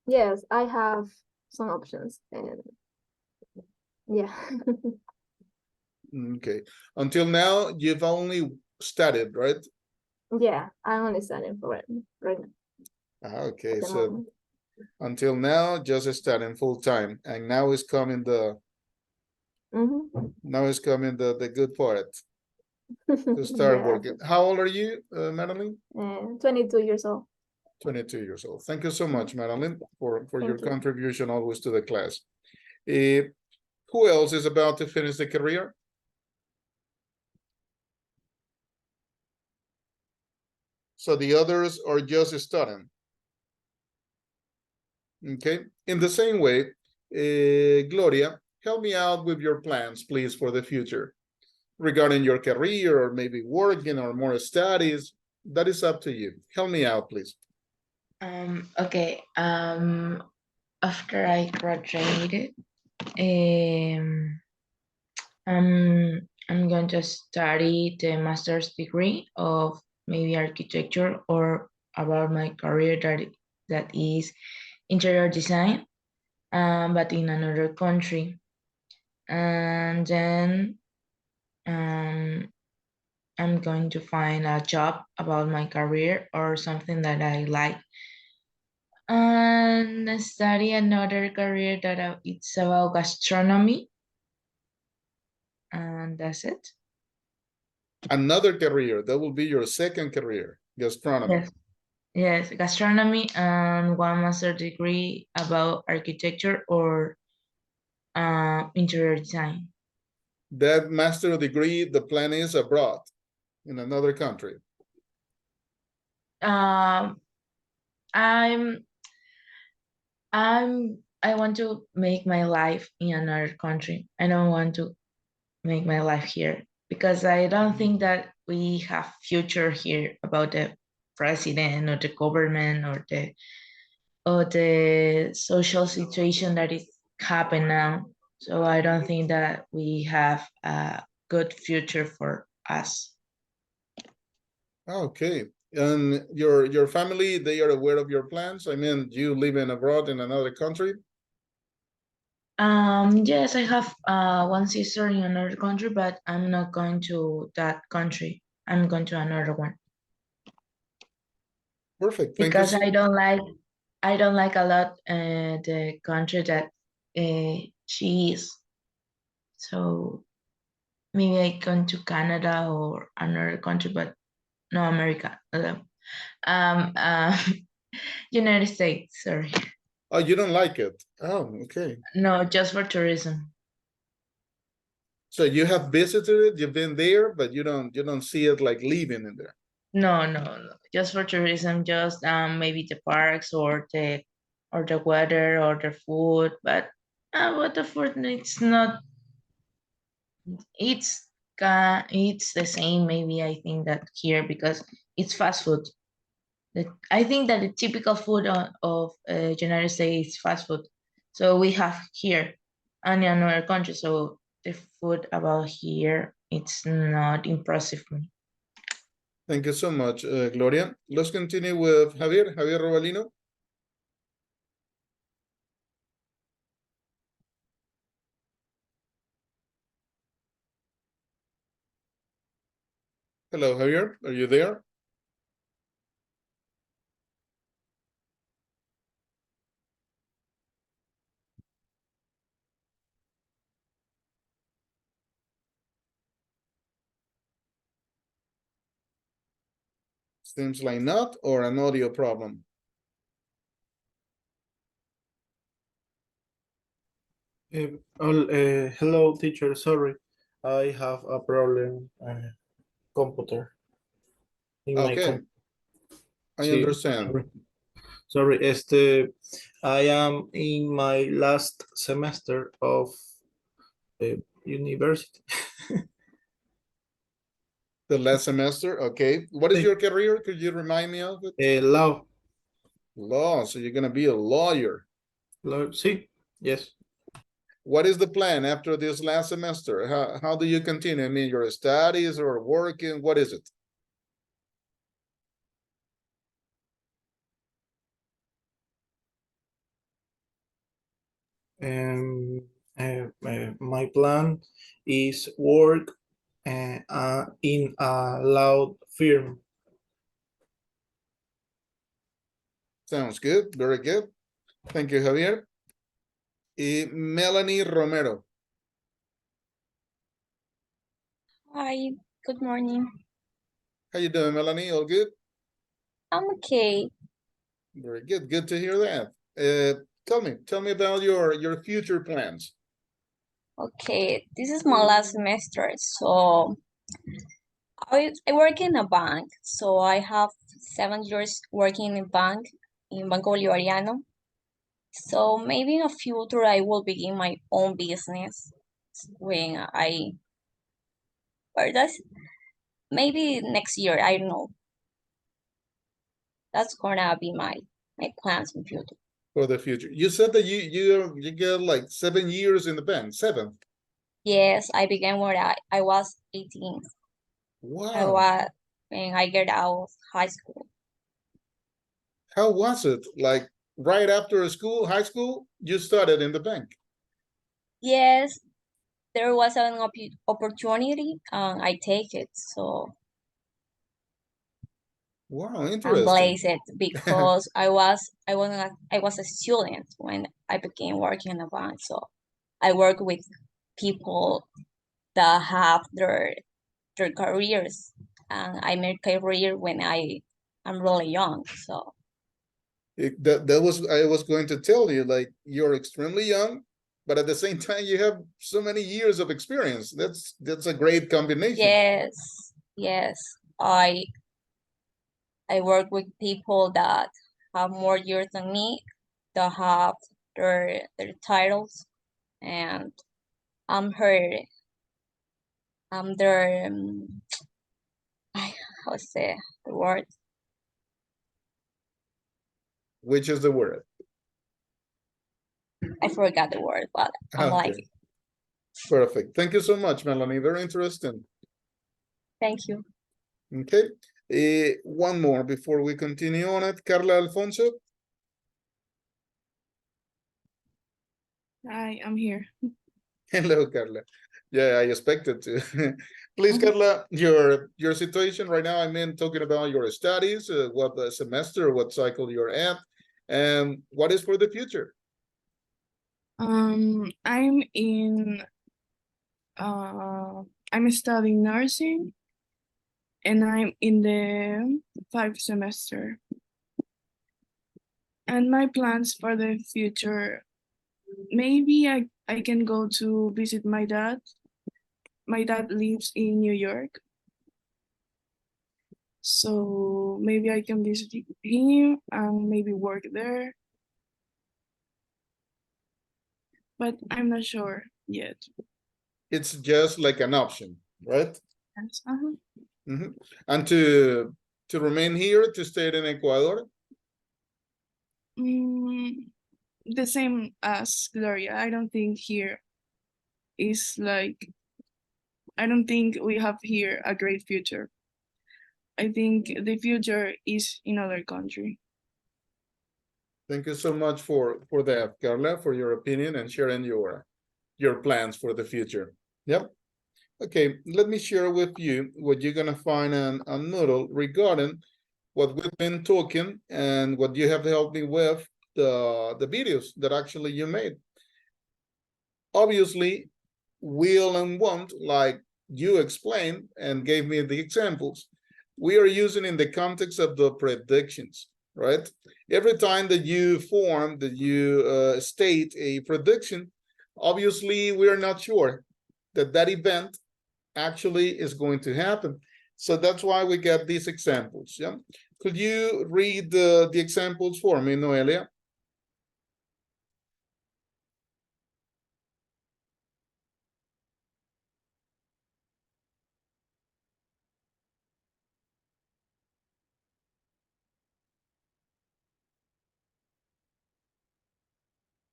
Yes, I have some options, and yeah. Okay. Until now, you've only studied, right? Yeah, I'm only studying for right now. Okay, at the so moment. until now, just studying full time, and now is coming now is coming the good part to start Yeah. working. How old are you, Madeline? 22 years old. 22 years old. Thank you so much, Madeline, for your Thank you. contribution always to the class. Who else is about to finish the career? So the others are just studying. Okay, in the same way, Gloria, help me out with your plans, please, for the future regarding your career or maybe working or more studies. That is up to you. Help me out, please. Okay. After I graduated, I'm going to study the master's degree of maybe architecture or about my career that is interior design, but in another country. And then I'm going to find a job about my career or something that I like, and study another career that it's about gastronomy, and that's it. Another career, that will be your second career, gastronomy. Yes, gastronomy and one master degree about architecture or interior design. That master degree, the plan is abroad in another country. I want to make my life in another country. I don't want to make my life here because I don't think that we have future here about the president or the government or the social situation that is happening now. So I don't think that we have a good future for us. Okay. And your family, they are aware of your plans? I mean, you living abroad in another country? Yes, I have one sister in another country, but I'm not going to that country. I'm going to another one. Perfect. Because I don't like a lot the country that she is. So maybe I go to Canada or another country, but no America. United States, sorry. Oh, you don't like it? Oh, okay. No, just for tourism. So you have visited it, you've been there, but you don't see it like living in there. No. Just for tourism, just maybe the parks or the weather or the food, but the food it's not. It's the same. Maybe I think that here because it's fast food. I think that the typical food of United States is fast food. So we have here and in another country. So the food about here it's not impressive me. Thank you so much, Gloria. Let's continue with Javier Robalino. Hello, Javier, are you there? Seems like not, or an audio problem. Hello, teacher. Sorry, I have a problem. Computer. In my Okay, I Sí, understand. sorry, I am in my last semester of university. The last semester, okay. What is Sí. your career? Could you remind me of it? Law. Law, so you're gonna be a lawyer. Law, sí, yes. What is the plan after this last semester? How do you continue? I mean, your studies or working, what is it? My plan is work in a law firm. Sounds good, very good. Thank you, Javier. Melanie Romero. Hi, good morning. How you doing, Melanie? All good? I'm okay. Very good, good to hear that. Tell me about your future plans. Okay, this is my last semester, so I work in a bank. So I have 7 years working in bank in Banco Bolivariano. So maybe in the future I will begin my own business when or that's maybe next year, I don't know. That's gonna be my plans in future. For the future. You said that you get like 7 years in the bank, 7. Yes, I began when I was 18. Wow. I was when I get out of high school. How was it? Like right after school, high school, you started in the bank? Yes, there was an opportunity and I take it. So Wow, I'm interesting. blessed because I was a student when I began working in a bank. So I work with people that have their careers, and I made career when I'm really young. So That was I was going to tell you, like you're extremely young, but at the same time you have so many years of experience. That's a great combination. yes, I work with people that have more years than me, that have their titles, and I'm her. I'm their how say the word? Which is the word? I forgot the word, but I'm like, Okay. Perfect. Thank you so much, Melanie. Very interesting. thank you. Okay. One more before we continue on it. Carla Alfonso. Hi, I'm here. Hello, Carla. Yeah, I expected to. Please, Carla, your situation right now, I mean, talking about your studies, what semester, what cycle you're at, and what is for the future. I'm studying nursing and I'm in the 5th semester. And my plans for the future, maybe I can go to visit my dad. My dad lives in New York. So maybe I can visit him and maybe work there. But I'm not sure yet. It's just like an option, right? Yes. Mhm. And to remain here, to stay in Ecuador? The same as Gloria. I don't think here is like, I don't think we have here a great future. I think the future is in other country. Thank you so much for that, Carla, for your opinion and sharing your plans for the future. Yep. Okay, let me share with you what you're gonna find on Moodle regarding what we've been talking and what you have helped me with the videos that actually you made. Obviously, will and won't, like you explained and gave me the examples, we are using in the context of the predictions, right? Every time that you state a prediction, obviously we are not sure that that event actually is going to happen. So that's why we get these examples. Yeah. Could you read the examples for me, Noelia?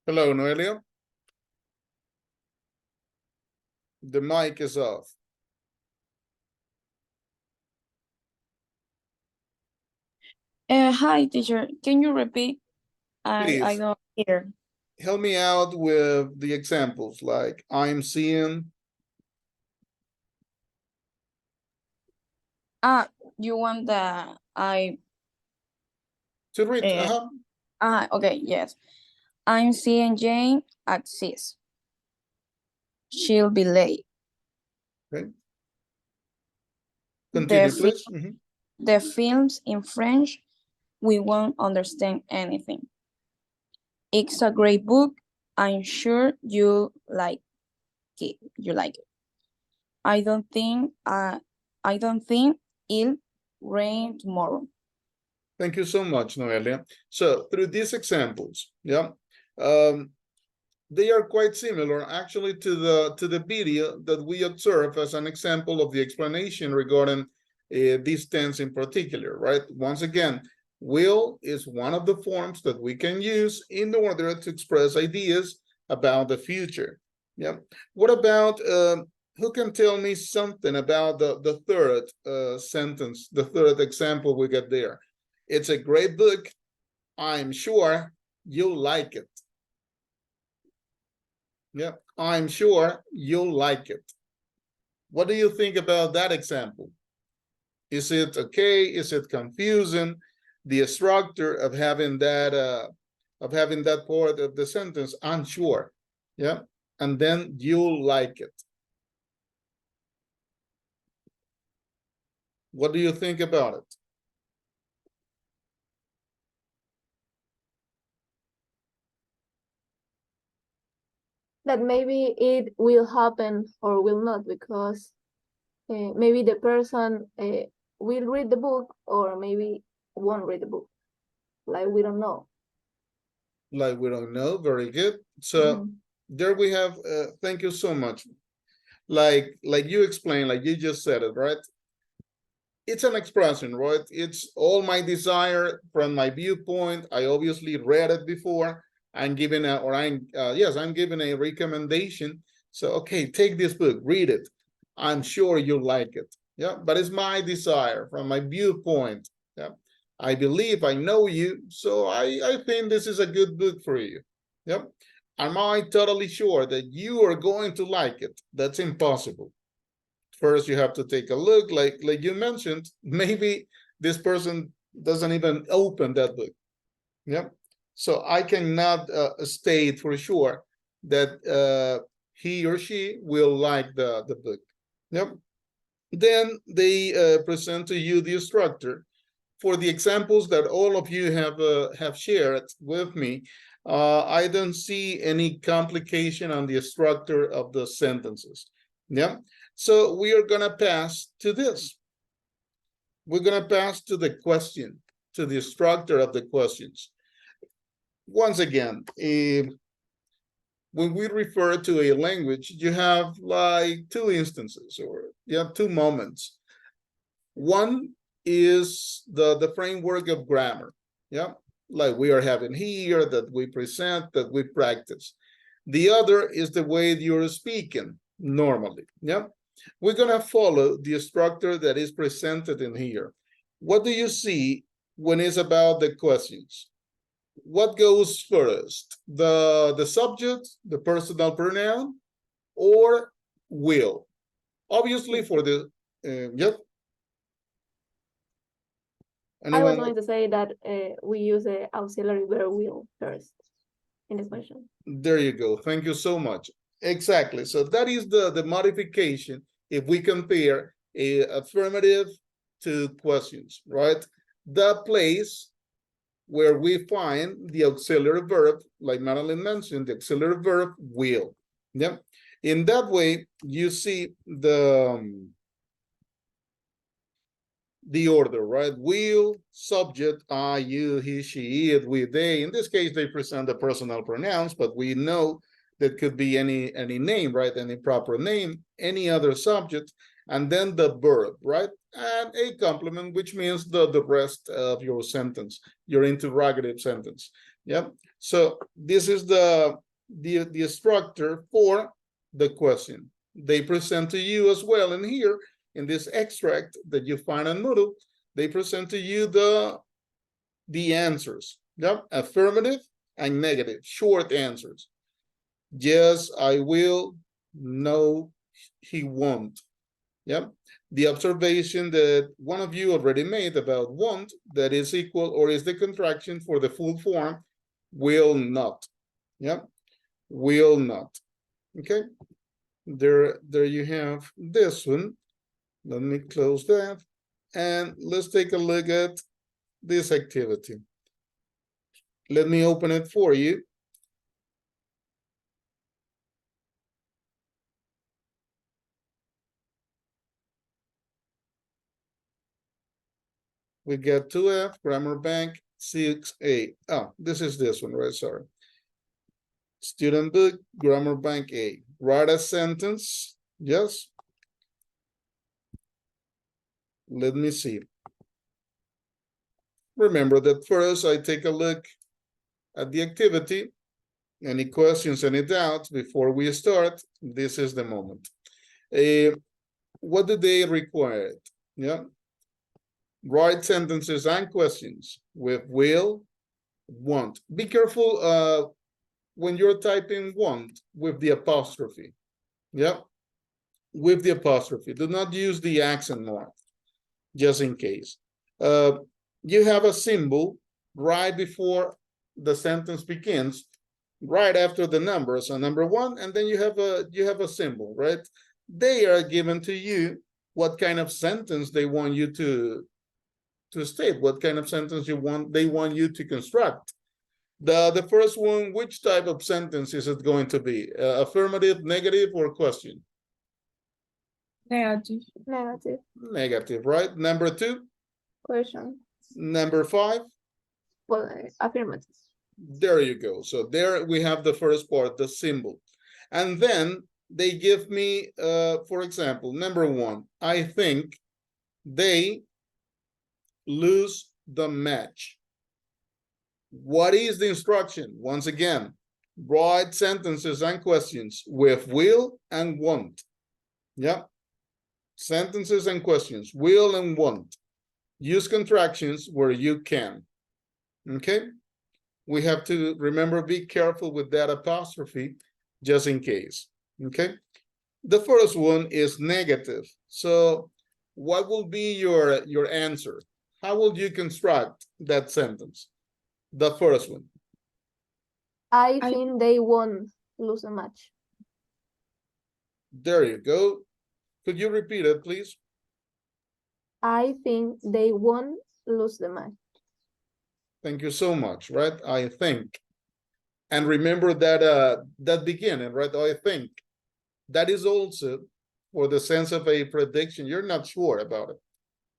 Hello, Noelia. The mic is off. Hi, teacher. Can you repeat? I Please. don't hear. Help me out with the examples, like I'm seeing. You want the I To read. okay, yes. I'm seeing Jane at 6. She'll be late. Okay. Continue, The, please. the films in French, we won't understand anything. It's a great book. I'm sure you like it. I don't think it'll rain tomorrow. Thank you so much, Noelia. So through these examples, yeah, they are quite similar actually to the video that we observed as an example of the explanation regarding these tense in particular, right? Once again, will is one of the forms that we can use in order to express ideas about the future. Yeah. What about who can tell me something about the third sentence, the third example we get there? It's a great book. I'm sure you'll like it. Yeah, I'm sure you'll like it. What do you think about that example? Is it okay? Is it confusing? The structure of having that part of the sentence, I'm sure. Yeah, and then you'll like it. What do you think about it? That maybe it will happen or will not, because maybe the person will read the book or maybe won't read the book. Like we don't know. Like we don't know. Very good. So there we have. Thank you so much. Like you explained, like you just said it, right? It's an expression, right? It's all my desire from my viewpoint. I obviously read it before. I'm giving I'm giving a recommendation. So, okay, take this book, read it. I'm sure you'll like it. Yeah, but it's my desire from my viewpoint. Yeah, I believe I know you, so I think this is a good book for you. Yep. Am I totally sure that you are going to like it? That's impossible. First, you have to take a look, like you mentioned, maybe this person doesn't even open that book. Yep. So I cannot state for sure that he or she will like the book. Yep. Then they present to you the structure. For the examples that all of you have shared with me, I don't see any complication on the structure of the sentences. Yeah. So we are gonna pass to this. we're gonna pass to the question, to the structure of the questions. Once again, when we refer to a language, you have like two instances, or you have two moments. One is the framework of grammar, yeah, like we are having here, that we present, that we practice. The other is the way you're speaking normally, yeah. We're gonna follow the structure that is presented in here. What do you see when it's about the questions? What goes first? The subject, the personal pronoun, or will? Obviously for the, yep. I was going to say that we use the auxiliary verb will first in this question. There you go. Thank you so much. Exactly. So that is the modification if we compare a affirmative to questions, right? The place where we find the auxiliary verb, like Madeline mentioned, the auxiliary verb will. Yeah. In that way, you see the order, right? Will, subject, I, you, he, she, it, we, they. In this case, they present the personal pronouns, but we know that could be any name, right? Any proper name, any other subject, and then the verb, right? And a complement, which means the rest of your sentence, your interrogative sentence. Yeah. So this is the structure for the question. They present to you as well in here, in this extract that you find on Moodle, they present to you the answers. Yep, affirmative and negative, short answers. Yes, I will. No, he won't. Yep. The observation that one of you already made about won't, that is equal or is the contraction for the full form, will not. Yep. Will not. Okay. There you have this one. Let me close that. And let's take a look at this activity. Let me open it for you. We got 2F, Grammar Bank, 6A. Oh, this is this one, right? Sorry. Student book, Grammar Bank A. Write a sentence. Yes. Let me see. Remember that first I take a look at the activity. Any questions, any doubts before we start? This is the moment. What do they require? Yeah. Write sentences and questions with will, want. Be careful when you're typing want with the apostrophe. Yeah. With the apostrophe. Do not use the accent mark, just in case. You have a symbol right before the sentence begins, right after the number. So number one, and then you have a symbol, right? They are given to you what kind of sentence they want you to state, what kind of sentence they want you to construct. The first one, which type of sentence is it going to be? Affirmative, negative, or question? Negative. Negative. Negative, right? Number two? Question. Number five? Well, affirmative. There you go. So there we have the first part, the symbol. And then they give me, for example, number one, I think they lose the match. What is the instruction? Once again, write sentences and questions with will and want. Yeah. Sentences and questions, will and want. Use contractions where you can. Okay. We have to remember, be careful with that apostrophe just in case. Okay. The first one is negative. So what will be your answer? How will you construct that sentence? The first one. I think they won't lose a match. There you go. Could you repeat it, please? I think they won't lose the match. Thank you so much, right? I think. And remember that that beginning, right? I think. That is also for the sense of a prediction. You're not sure about it.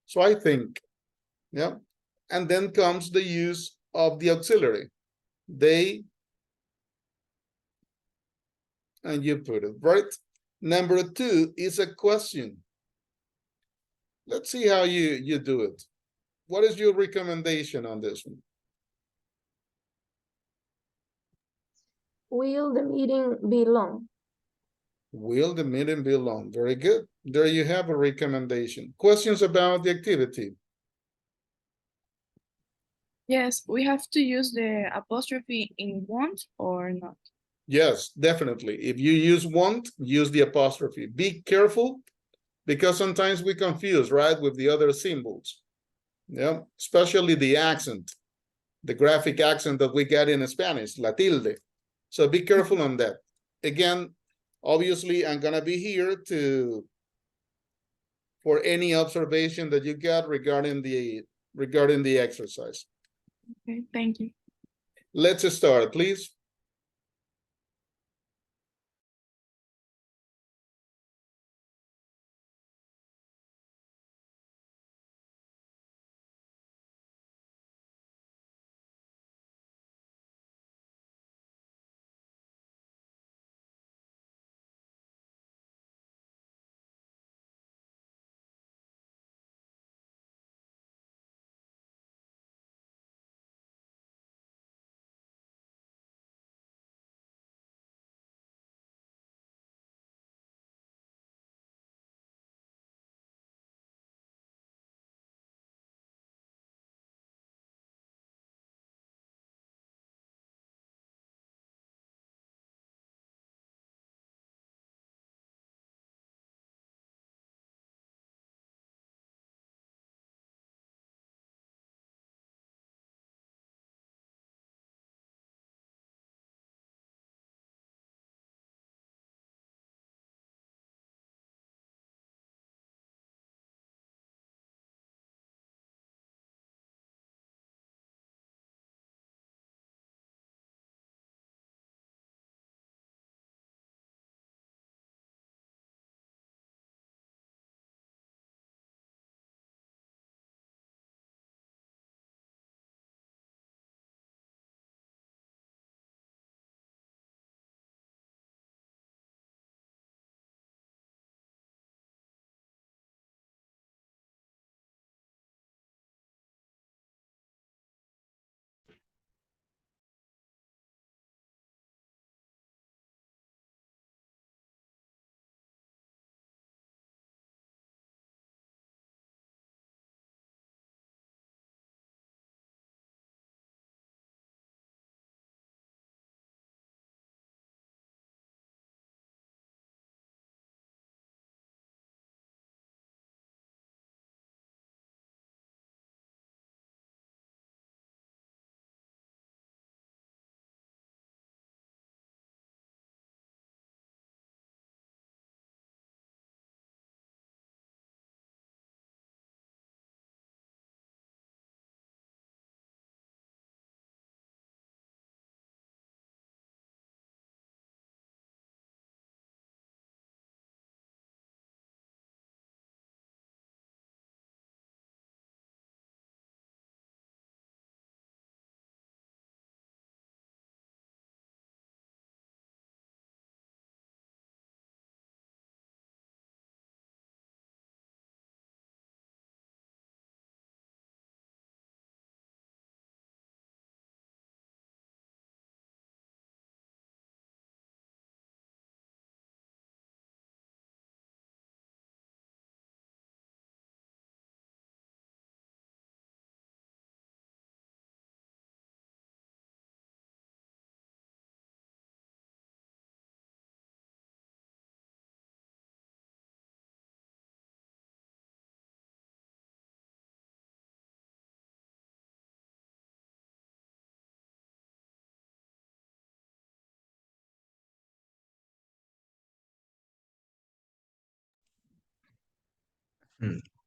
So I think, yeah. And then comes the use of the auxiliary. They, and you put it, right? Number 2 is a question. Let's see how you do it. What is your recommendation on this one? Will the meeting be long? Will the meeting be long? Very good. There you have a recommendation. Questions about the activity? Yes, we have to use the apostrophe in want or not. Yes, definitely. If you use want, use the apostrophe. Be careful because sometimes we confuse, right, with the other symbols. Yeah, especially the accent, the graphic accent that we get in Spanish, la tilde. So be careful on that. Again, obviously, I'm gonna be here for any observation that you got regarding the exercise. Okay, thank you. Let's start, please.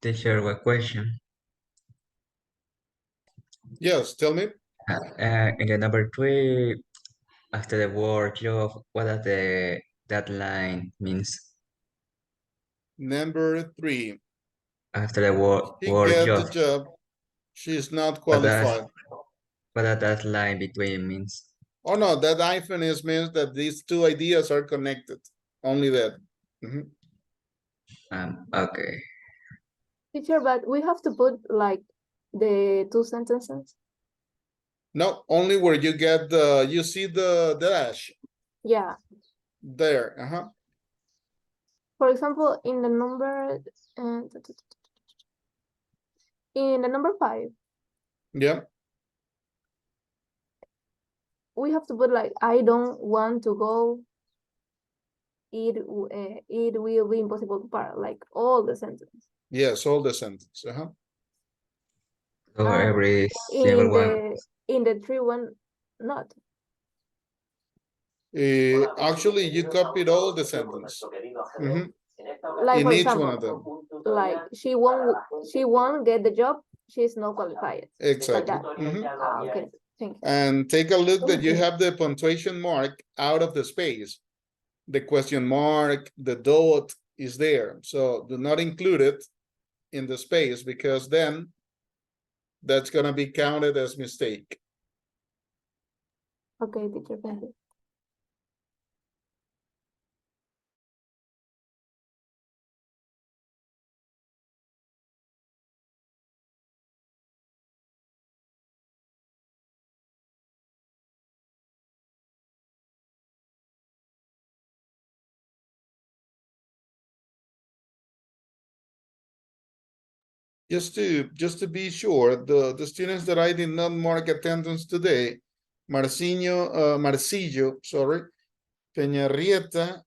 Teacher, what question? Yes, tell me. In the number 3, after the word job, what does that line means? Number 3. after the She word get the job. job. She's not But that, qualified. but that line between means. Oh no, that hyphen is means that these two ideas are connected. Only that. Mhm. Okay. Teacher, but we have to put like the two sentences. No, only where you get the, you see the dash Yeah. there. For example, in the number in the number 5, Yeah. we have to put like I don't want to go. It will be impossible to park, like all the sentence. Yes, all the sentence. So And every single one. in the 3 one, not. Actually, you copied all the sentence. Mhm. Like In for each example, one of them. like she won't get the job. She's not qualified. Like Exactly. that. Mhm. Okay, thank you. And take a look that you have the punctuation mark out of the space. The question mark, the dot is there. So do not include it in the space because then that's gonna be counted as mistake. Okay, teacher, thank you. Just to be sure, the students that I did not mark attendance today, Marcillo, sorry, Peñarrieta,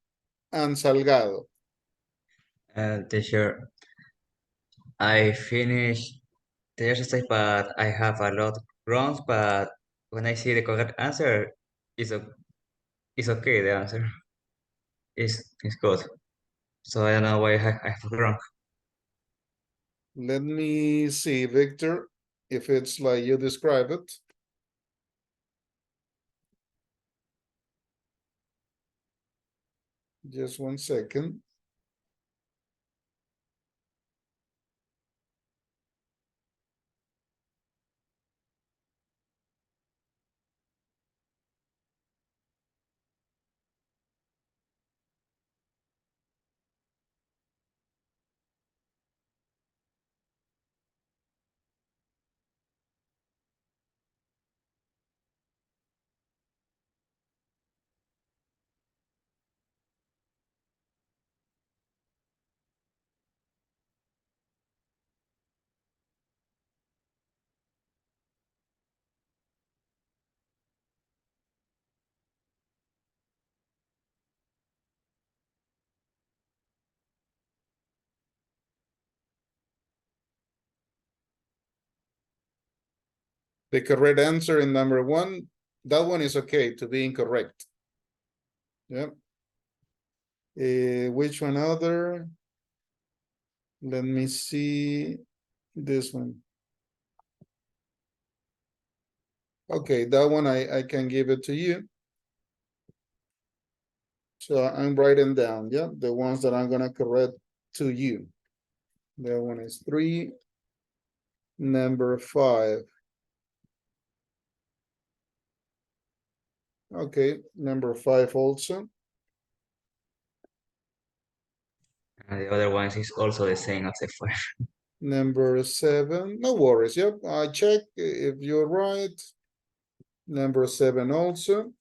and Salgado. Teacher, I finished the exercise, but I have a lot wrong. But when I see the correct answer, it's okay. The answer is good. So I don't know why I have wrong. Let me see, Victor, if it's like you describe it. Just 1 second. The correct answer in number 1, that one is okay to be incorrect. Yep. Which one other? Let me see this one. Okay, that one I can give it to you. So I'm writing down, yeah, the ones that I'm gonna correct to you. That one is 3. Number 5. Okay, number 5 also. And the other one is also the same as the first. Number 7, no worries. Yep, I check if you're right. Number 7 also.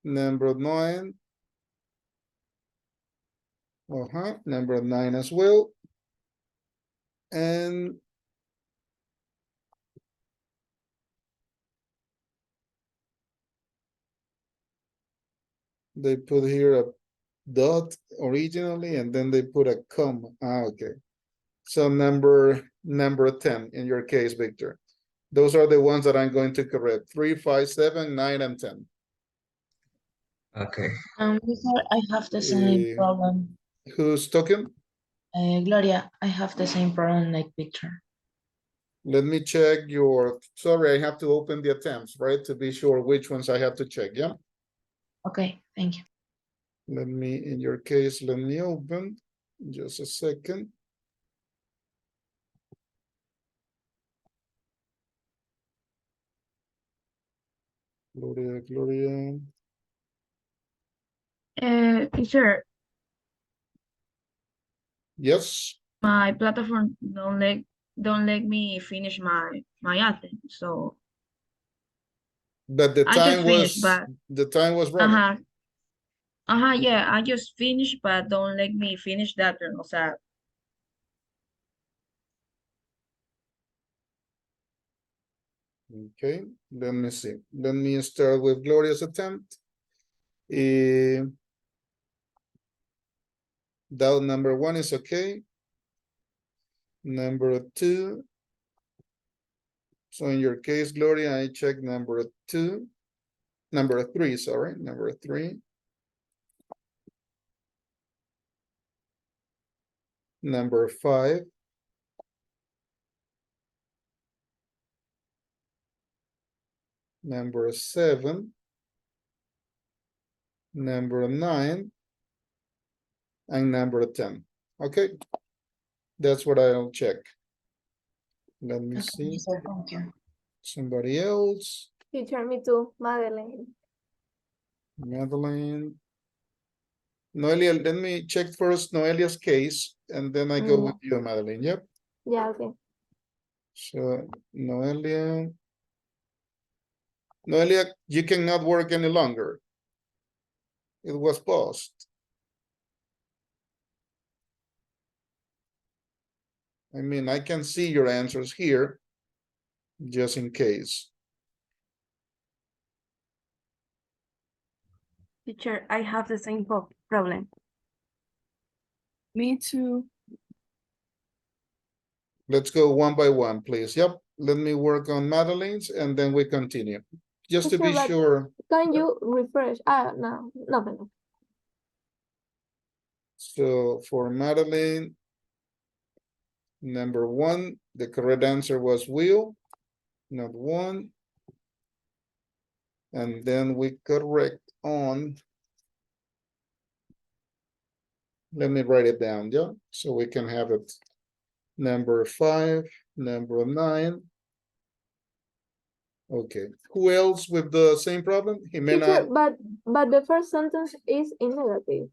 Number 9. Number 9 as well. And they put here a dot originally, and then they put a comma. Okay. So number 10 in your case, Victor. Those are the ones that I'm going to correct. 3, 5, 7, 9, and 10. Okay. Teacher, I have the same Eh, problem. Who's talking? Gloria, I have the same problem like Victor. Let me check your, sorry, I have to open the attempts, right? To be sure which ones I have to check, yeah? Okay, thank you. Let me, in your case, let me open. Just a second. Gloria, Gloria. Teacher, Yes. my platform don't let me finish my item. So But the I just time finished, was but the time was running. yeah, I just finished, but don't let me finish that turn. O sea, Okay, let me see. Let me start with Gloria's attempt. Doubt number 1 is okay. Number 2. So in your case, Gloria, I check number 2. Number 3, sorry, number 3. Number 5. Number 7. Number 9. And number 10. Okay, that's what I'll check. Let me see. Thank you. Somebody else. Teacher, me too, Madeline. Madeline. Noelia, let me check first Noelia's case, and then I go with you, Madeline. Yep. Yeah, okay. So, Noelia. Noelia, you cannot work any longer. It was paused. I mean, I can see your answers here, just in case. Teacher, I have the same problem. Me too. Let's go one by one, please. Yep. Let me work on Madeline's, and then we continue. Just to Teacher, be but sure. can you refresh? No. So for Madeline, number 1, the correct answer was will, not 1. And then we correct on. Let me write it down, yeah, so we can have it. Number 5, number 9. Okay, who else with the same problem? Jimena. Teacher, but the first sentence is in negative.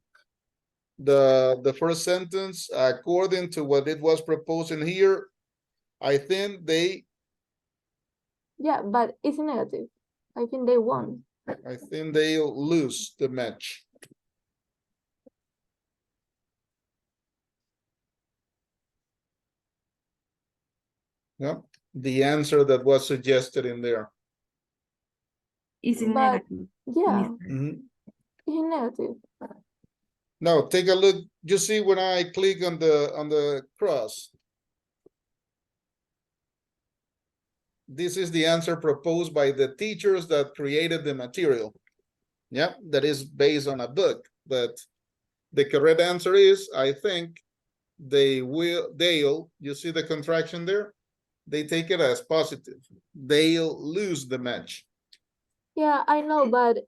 The first sentence, according to what it was proposed in here, I think they. Yeah, but it's negative. I think they won. I think they'll lose the match. Yeah, the answer that was suggested in there. It's in But negative. yeah, Mhm. it's in negative. Now take a look. You see when I click on the cross. This is the answer proposed by the teachers that created the material. Yeah, that is based on a book, but the correct answer is, I think, they'll, you see the contraction there? They take it as positive. They'll lose the match. Yeah, I know, but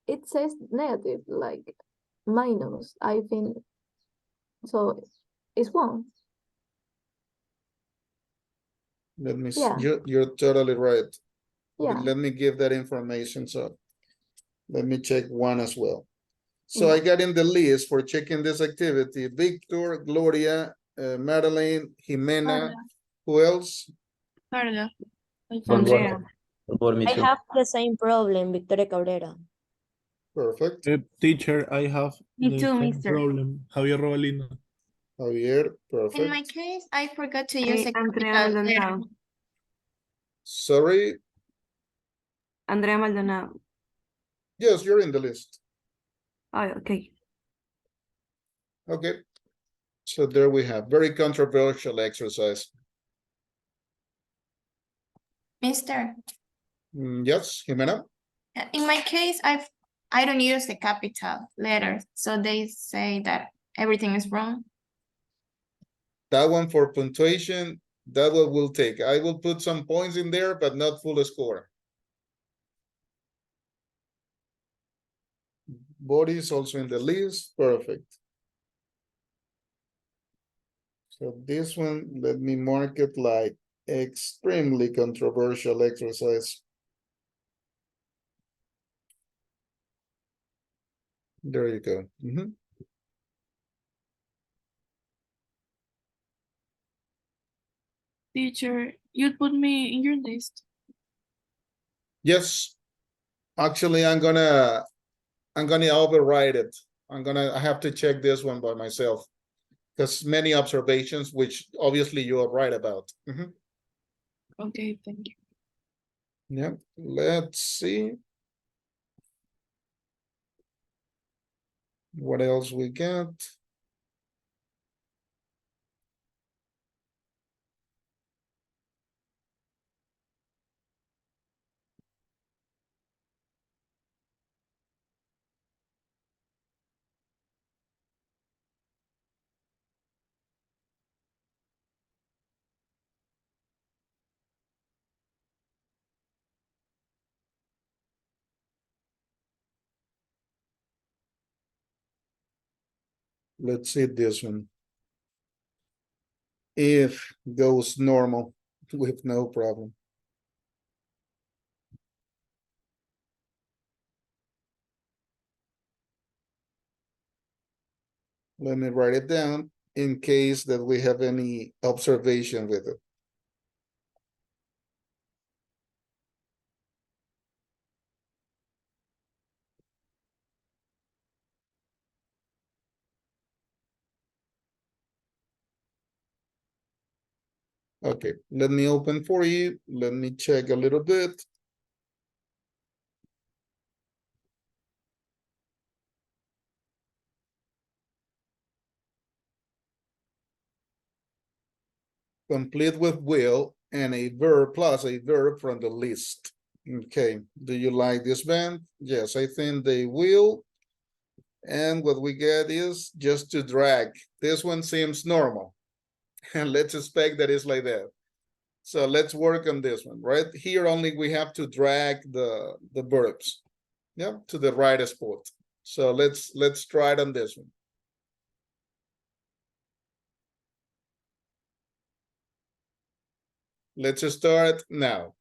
it says negative, like minus. I think so. It's wrong. Let me see. Yeah. You're totally right. Yeah. Let me give that information. So let me check 1 as well. So Yeah. I got in the list for checking this activity. Victor, Gloria, Madeline, Jimena. Who else? Carla. Andrea. I have the same problem, Victoria Cabrera. Perfect. Teacher, I have Me the too, same mister. problem. Javier Robalino. Javier, In my perfect. case, I forgot to use a Andrea capital letter. Maldonado. Sorry. Andrea Maldonado. Yes, you're in the list. Oh, okay. Okay. So there we have very controversial exercise. Mister, Yes, Jimena. in my case, I don't use the capital letter, so they say that everything is wrong. That one for punctuation, that one will take. I will put some points in there, but not full score. Body is also in the list. Perfect. So this one, let me mark it like extremely controversial exercise. There you go. Mhm. Teacher, you'd put me in your list. Yes, actually, I'm gonna override it. I have to check this one by myself because many observations, which obviously you are right about. Mhm. Okay, thank you. Yeah, let's see. What else we got? Let's see this one. If goes normal with no problem. Let me write it down in case that we have any observation with it. Okay, let me open for you. Let me check a little bit. Complete with will and a verb plus a verb from the list. Okay, do you like this band? Yes, I think they will. And what we get is just to drag. This one seems normal. And let's expect that it's like that. So let's work on this one, right? Here only we have to drag the verbs, yeah, to the right spot. So let's try it on this one. Let's start now.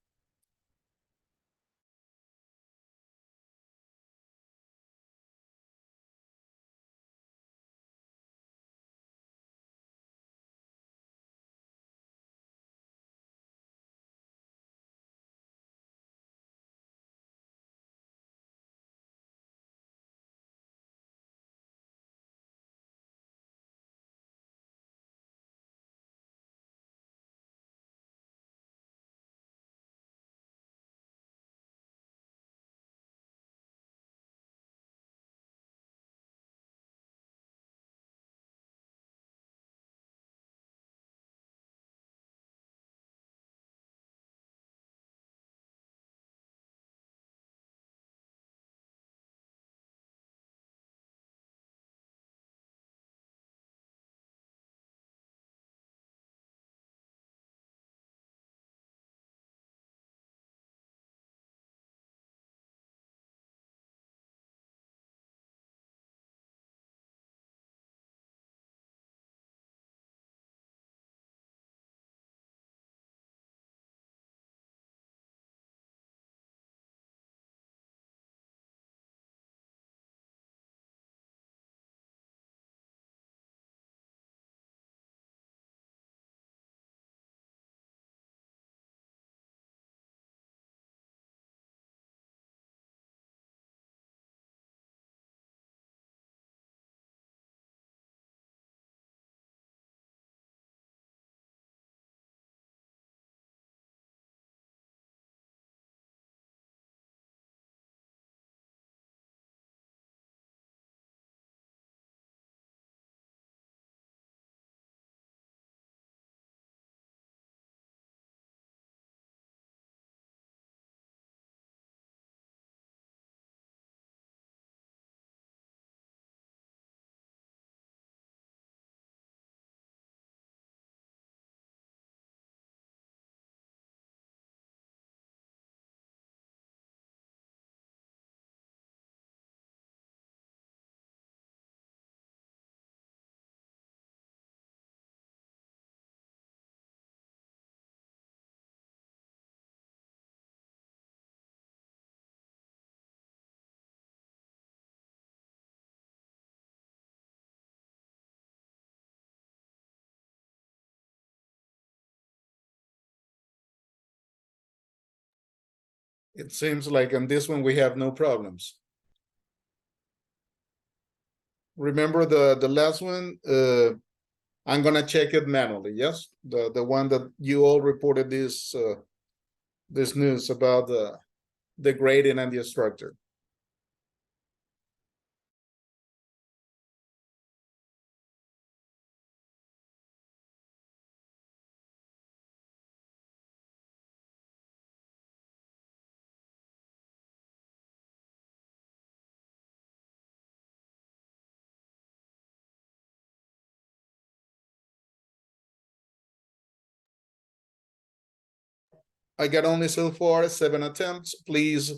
It seems like on this one we have no problems. Remember the last one, I'm gonna check it manually, yes? The one that you all reported this news about the grading and the structure. I got only so far 7 attempts. Please,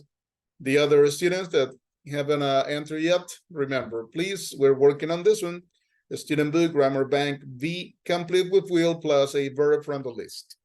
the other students that haven't entered yet, remember, please, we're working on this one. The student book, grammar bank, V, complete with will plus a verb from the list.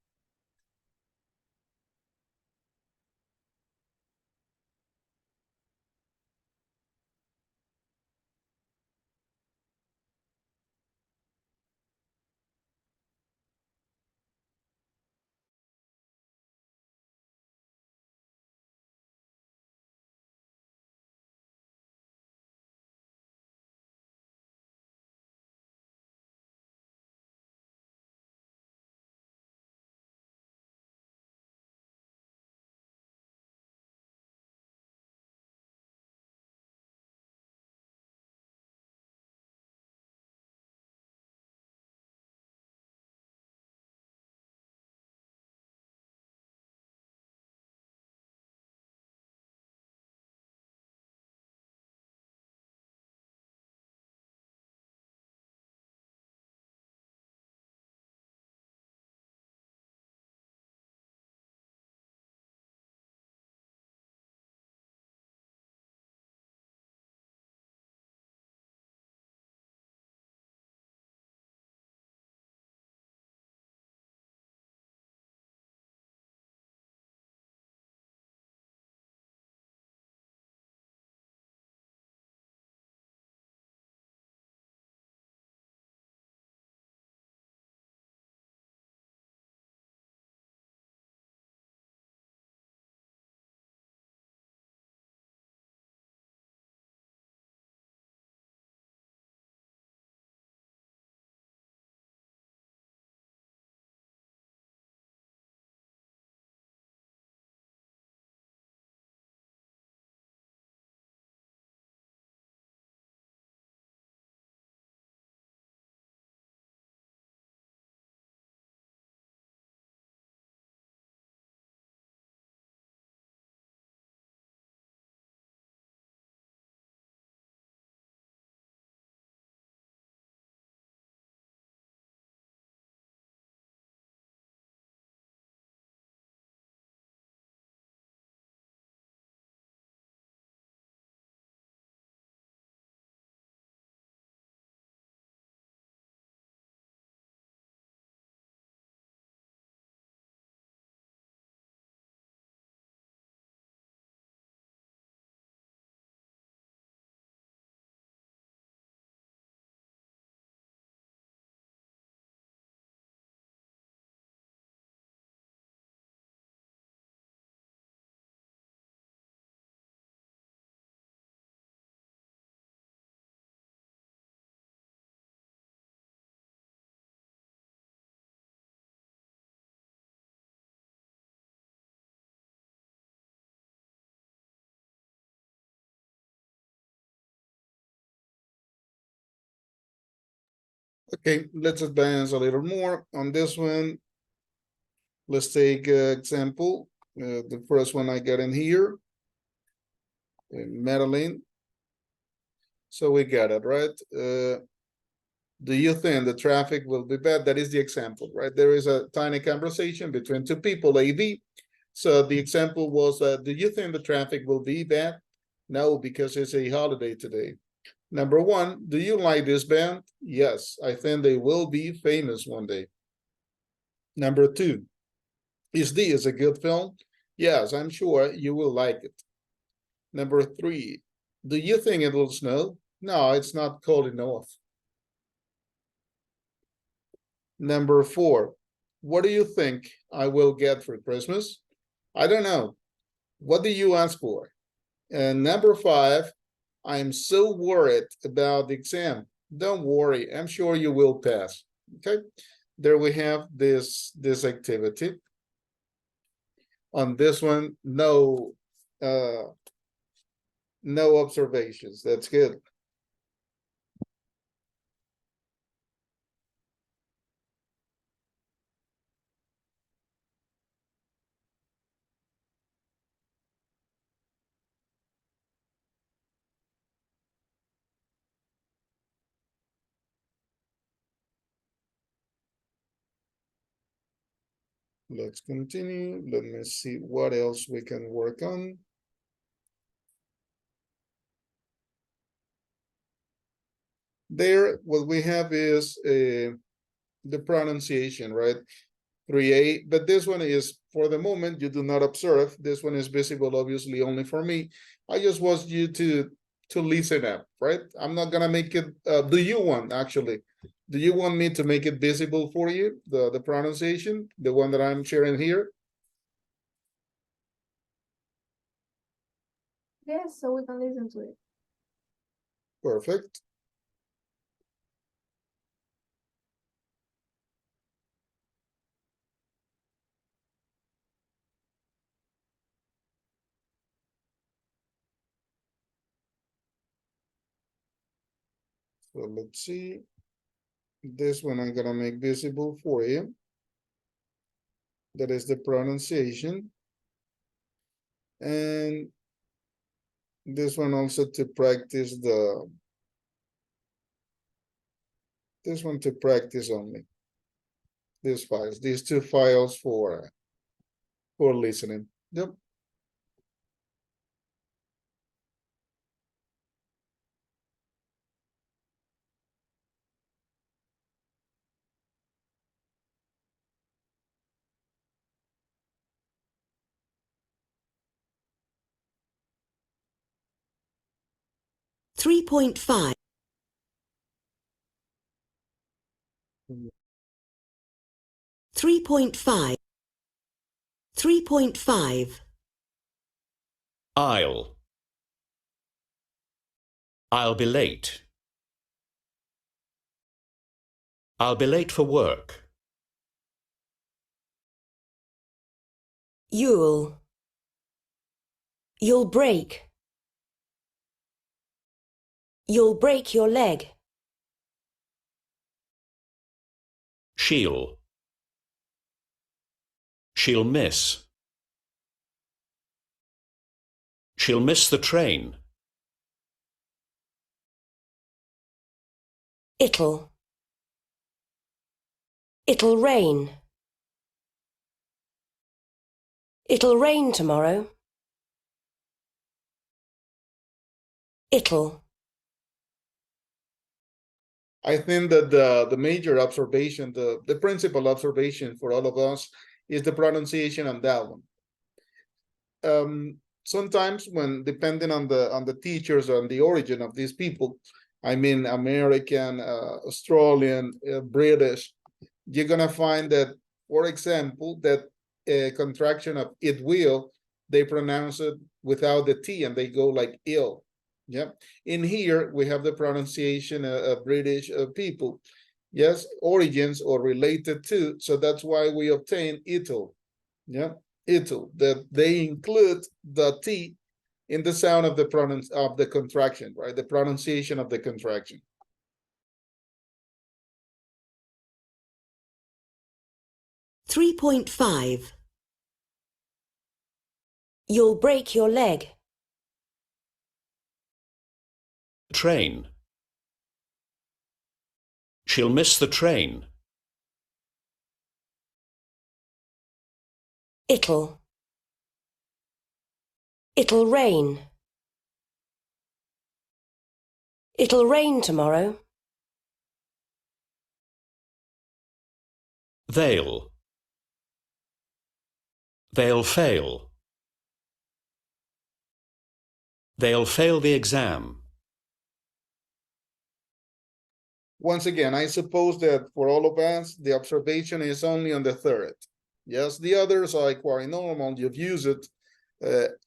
Okay, let's advance a little more on this one. Let's take example. The first one I got in here. Madeline. So we got it, right? Do you think the traffic will be bad? That is the example, right? There is a tiny conversation between two people, A, B. So the example was, do you think the traffic will be bad? No, because it's a holiday today. Number one, do you like this band? Yes, I think they will be famous one day. Number two, is this a good film? Yes, I'm sure you will like it. Number three, do you think it will snow? No, it's not cold enough. Number four, what do you think I will get for Christmas? I don't know. What do you ask for? And number 5, I'm so worried about the exam. Don't worry, I'm sure you will pass. Okay, there we have this activity. On this one, no observations. That's good. Let's continue. Let me see what else we can work on. There, what we have is the pronunciation, right? 3A, but this one is, for the moment, you do not observe. This one is visible, obviously, only for me. I just want you to listen up, right? I'm not gonna make it, do you want me to make it visible for you, the pronunciation, the one that I'm sharing here? Yes, so we can listen to it. Perfect. So let's see. This one I'm gonna make visible for you. That is the pronunciation. And this one also to practice this one to practice only. These files, these 2 files for listening. Yep. Three point 5. 3.5. 3.5. I'll be late. I'll be late for work. You'll break. You'll break your leg. She'll miss. She'll miss the train. It'll rain. It'll rain tomorrow. I think that the major observation, the principal observation for all of us is the pronunciation on that one. Sometimes when, depending on the teachers and the origin of these people, I mean American, Australian, British, you're gonna find that, for example, that a contraction of it will, they pronounce it without the T and they go like ill. Yeah. In here we have the pronunciation of British people. Yes, origins or related to. So that's why we obtain it'll. Yeah, it'll, that they include the T in the sound of the contraction, right? The pronunciation of the contraction. Three 3.5. You'll break your leg. Train. She'll miss the train. It'll rain. It'll rain tomorrow. They'll fail. They'll fail the exam. Once again, I suppose that for all of us, the observation is only on the third. Yes, the others are quite normal. You've used it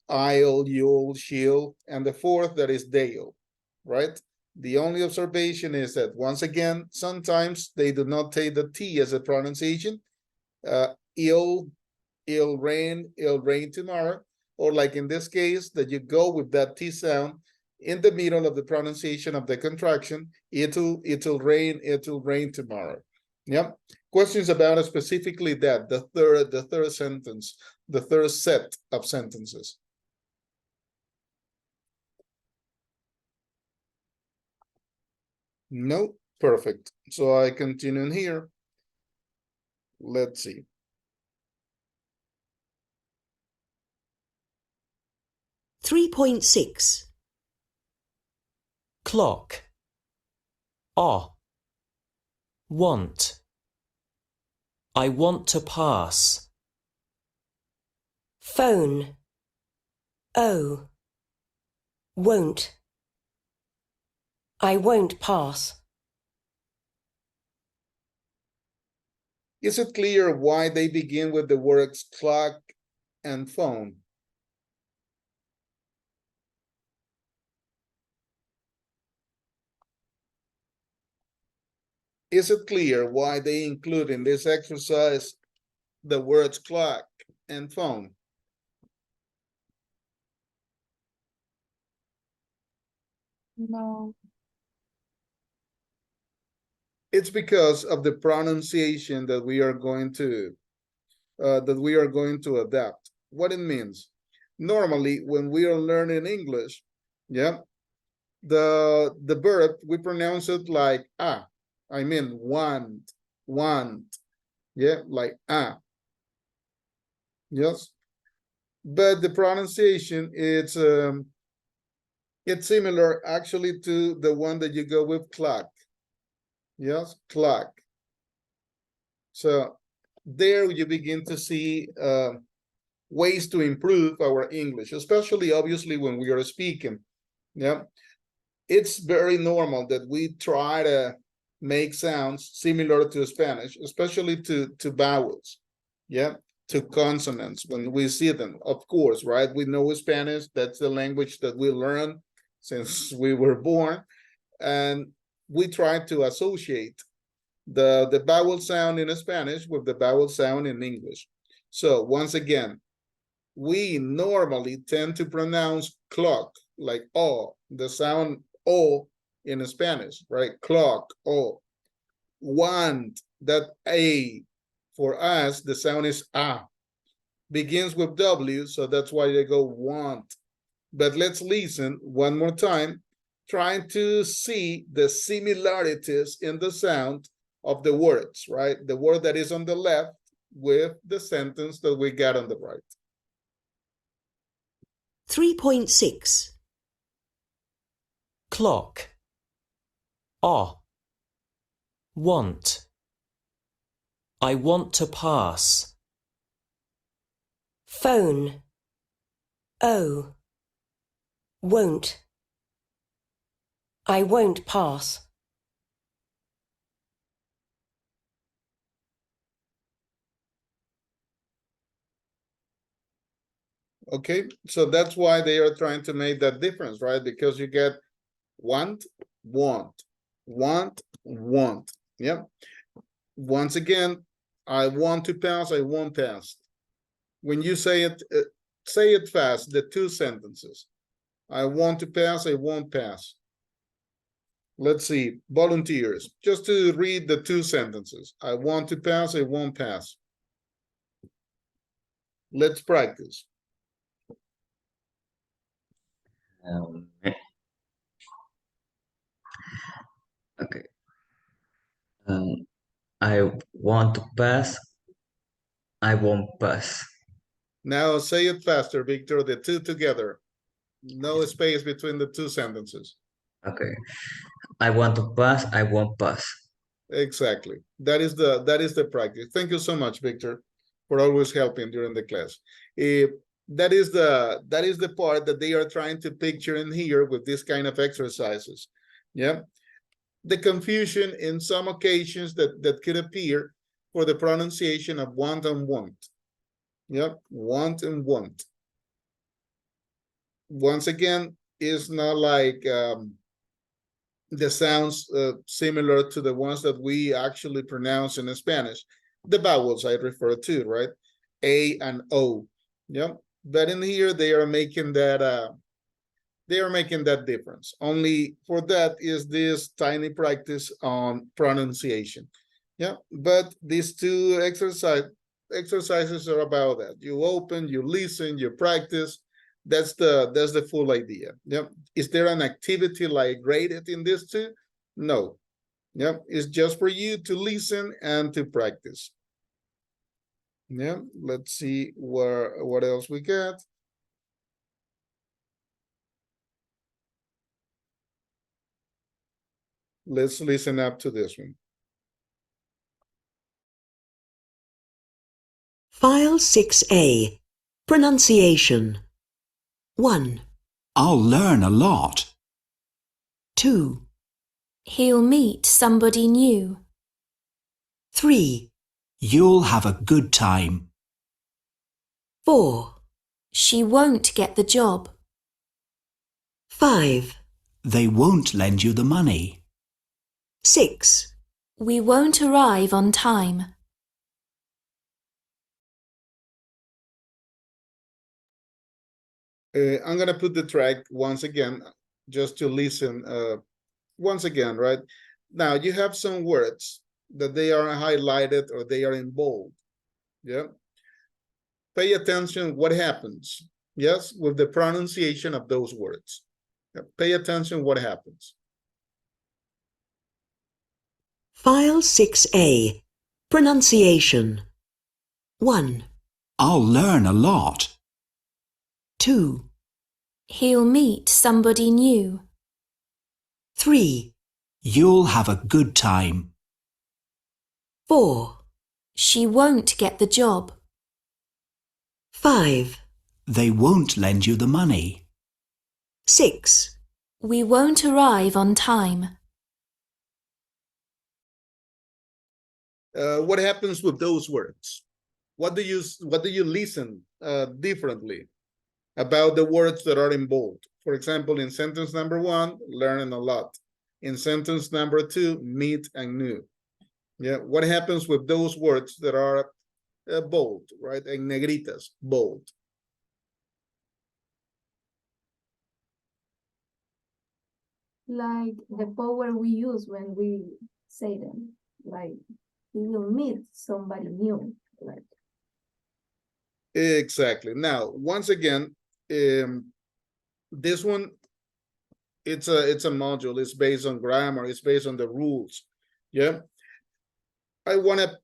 I'll, you'll, she'll, and the fourth that is they'll, right? The only observation is that once again, sometimes they do not take the T as a pronunciation. It'll rain tomorrow, or like in this case, that you go with that T sound in the middle of the pronunciation of the contraction. It'll rain tomorrow. Yep. Questions about specifically that, the third sentence, the third set of sentences. No, perfect. So I continue in here. Let's see. Three 3.6. Clock. Want. I want to pass. Phone. Won't. I won't pass. Is it clear why they begin with the words clock and phone? Is it clear why they include in this exercise the words clock and phone? No. It's because of the pronunciation that we are going to adapt. What it means. Normally, when we are learning English, yeah, the verb we pronounce it like I mean want, yeah, like yes. But the pronunciation it's similar actually to the one that you go with clock. Yes, clock. So there you begin to see ways to improve our English, especially obviously when we are speaking. Yeah, it's very normal that we try to make sounds similar to Spanish, especially to vowels. Yeah, to consonants when we see them. Of course, right? We know Spanish. That's the language that we learn since we were born, and we try to associate the vowel sound in Spanish with the vowel sound in English. So once again, we normally tend to pronounce clock like O, the sound O in Spanish, right? Clock, O. Want, that A, for us, the sound is A. Begins with W, so that's why they go want. But let's listen one more time, trying to see the similarities in the sound of the words, right? The word that is on the left with the sentence that we got on the right. 3.6. Clock. Want. I want to pass. Phone. Won't. I won't pass. Okay, so that's why they are trying to make that difference, right? Because you get want, want. Yep. Once again, I want to pass, I won't pass. When you say it fast, the two sentences. I want to pass, I won't pass. Let's see, volunteers, just to read the two sentences. I want to pass, I won't pass. Let's practice. Okay. I want to pass. I won't pass. Now say it faster, Victor, the two together. No space between the two sentences. Okay. I want to pass. I won't pass. Exactly. That is the practice. Thank you so much, Victor, for always helping during the class. That is the part that they are trying to picture in here with this kind of exercises. Yeah. The confusion in some occasions that could appear for the pronunciation of want and want. Yep, want and want. once again, is not like the sounds similar to the ones that we actually pronounce in Spanish. The vowels I refer to, right? A and O. Yeah. But in here they are making that difference. Only for that is this tiny practice on pronunciation. Yeah. But these two exercises are about that. You open, you listen, you practice. That's the full idea. Yeah. Is there an activity like graded in this too? No. Yeah. It's just for you to listen and to practice. Yeah. Let's see what else we got. Let's listen up to this one. File 6A. Pronunciation. 1, I'll learn a lot. 2, He'll meet somebody new. 3, You'll have a good time. 4, She won't get the job. 5, They won't lend you the money. 6, We won't arrive on time. I'm gonna put the track once again, just to listen once again, right? Now you have some words that they are highlighted or they are in bold. Yeah. Pay attention what happens, yes, with the pronunciation of those words. Yeah. Pay attention what happens. File 6A. Pronunciation. 1, I'll learn a lot. 2, He'll meet somebody new. 3, You'll have a good time. 4, She won't get the job. 5, They won't lend you the money. 6, We won't arrive on time. What happens with those words? What do you listen differently about the words that are in bold? For example, in sentence number 1, learning a lot. In sentence number 2, meet and new. Yeah, what happens with those words that are bold, right? En negritas, bold. Like the power we use when we say them. Like we will meet somebody new. Like Exactly. Now, once again, this one, it's a module. It's based on grammar. It's based on the rules. Yeah. I wanna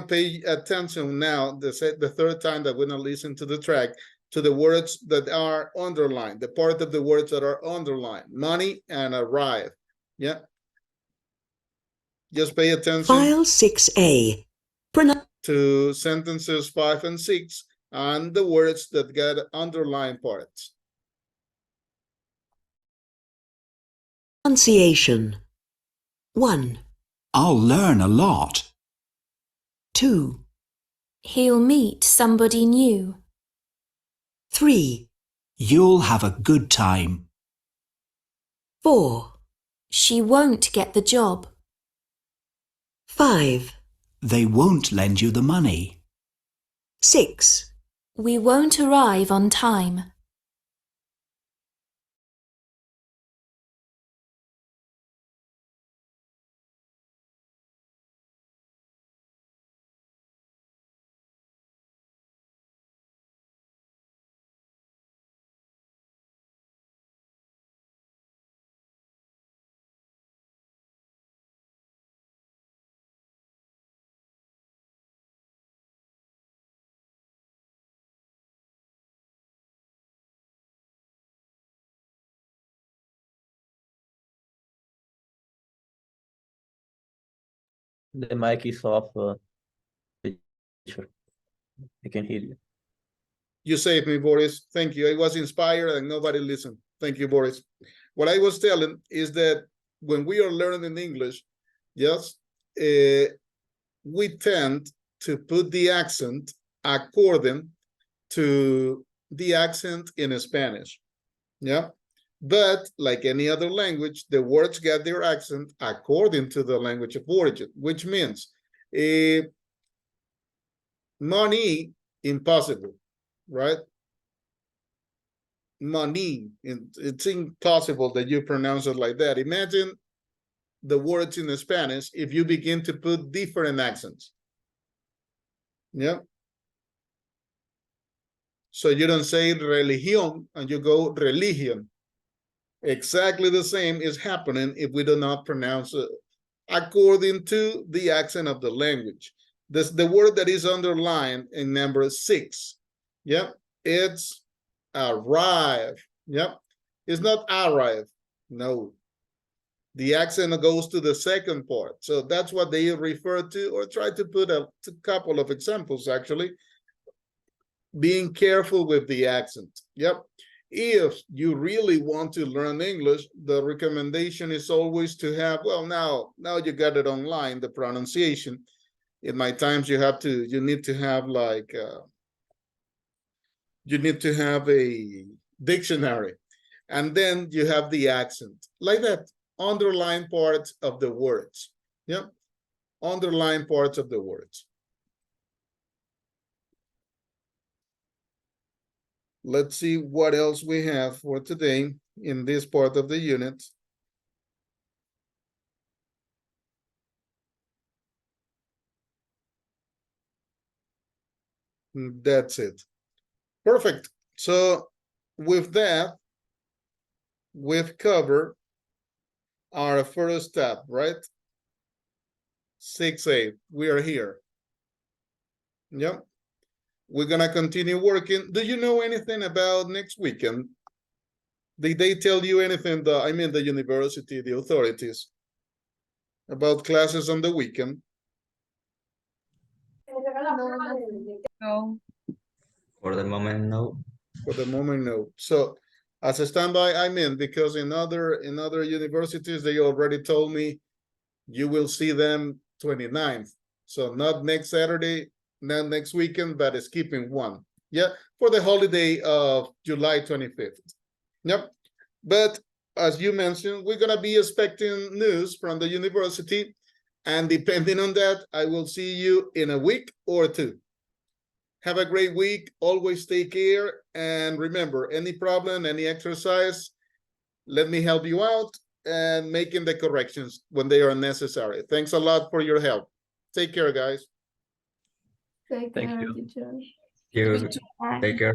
pay attention now. The third time that we're gonna listen to the track, to the words that are underlined, the part of the words that are underlined, money and arrive. Yeah. Just pay attention. File 6A. To sentences 5 and 6 and the words that get underlined parts. Pronunciation. 1, I'll learn a lot. 2, He'll meet somebody new. 3, You'll have a good time. 4, She won't get the job. 5, They won't lend you the money. 6, We won't arrive on time. The mic is off. Teacher. I can hear you. You saved me, Boris. Thank you. I was inspired and nobody listened. Thank you, Boris. What I was telling is that when we are learning English, yes, we tend to put the accent according to the accent in Spanish. Yeah. But like any other language, the words get their accent according to the language of origin, which means money, impossible, right? Money, it's impossible that you pronounce it like that. Imagine the words in Spanish if you begin to put different accents. Yeah. So you don't say religión and you go religion. Exactly the same is happening if we do not pronounce it according to the accent of the language. This the word that is underlined in number 6. Yep, it's arrive. Yep, it's not arrive. No, the accent goes to the second part. So that's what they refer to, or try to put a couple of examples actually. Being careful with the accent. Yep. If you really want to learn English, the recommendation is always to have, well, now you got it online, the pronunciation. In my times, you need to have like, you need to have a dictionary, and then you have the accent like that, underline parts of the words. Yep, underline parts of the words. Let's see what else we have for today in this part of the unit. That's it. Perfect. So with that, we've covered our first step, right? 6-8, we are here. Yep. We're gonna continue working. Do you know anything about next weekend? Did they tell you anything, the university, the authorities, about classes on the weekend? No. For the moment, no. For the moment, no. So as a standby, because in other universities, they already told me you will see them 29th. So not next Saturday, not next weekend, but skipping one. Yeah, for the holiday of July 25th. Yep. But as you mentioned, we're gonna be expecting news from the university, and depending on that, I will see you in a week or two. Have a great week. Always take care. And remember, any problem, any exercise, let me help you out and making the corrections when they are necessary. Thanks a lot for your help. Take care, guys. Take Thank care, you. teacher. You take care.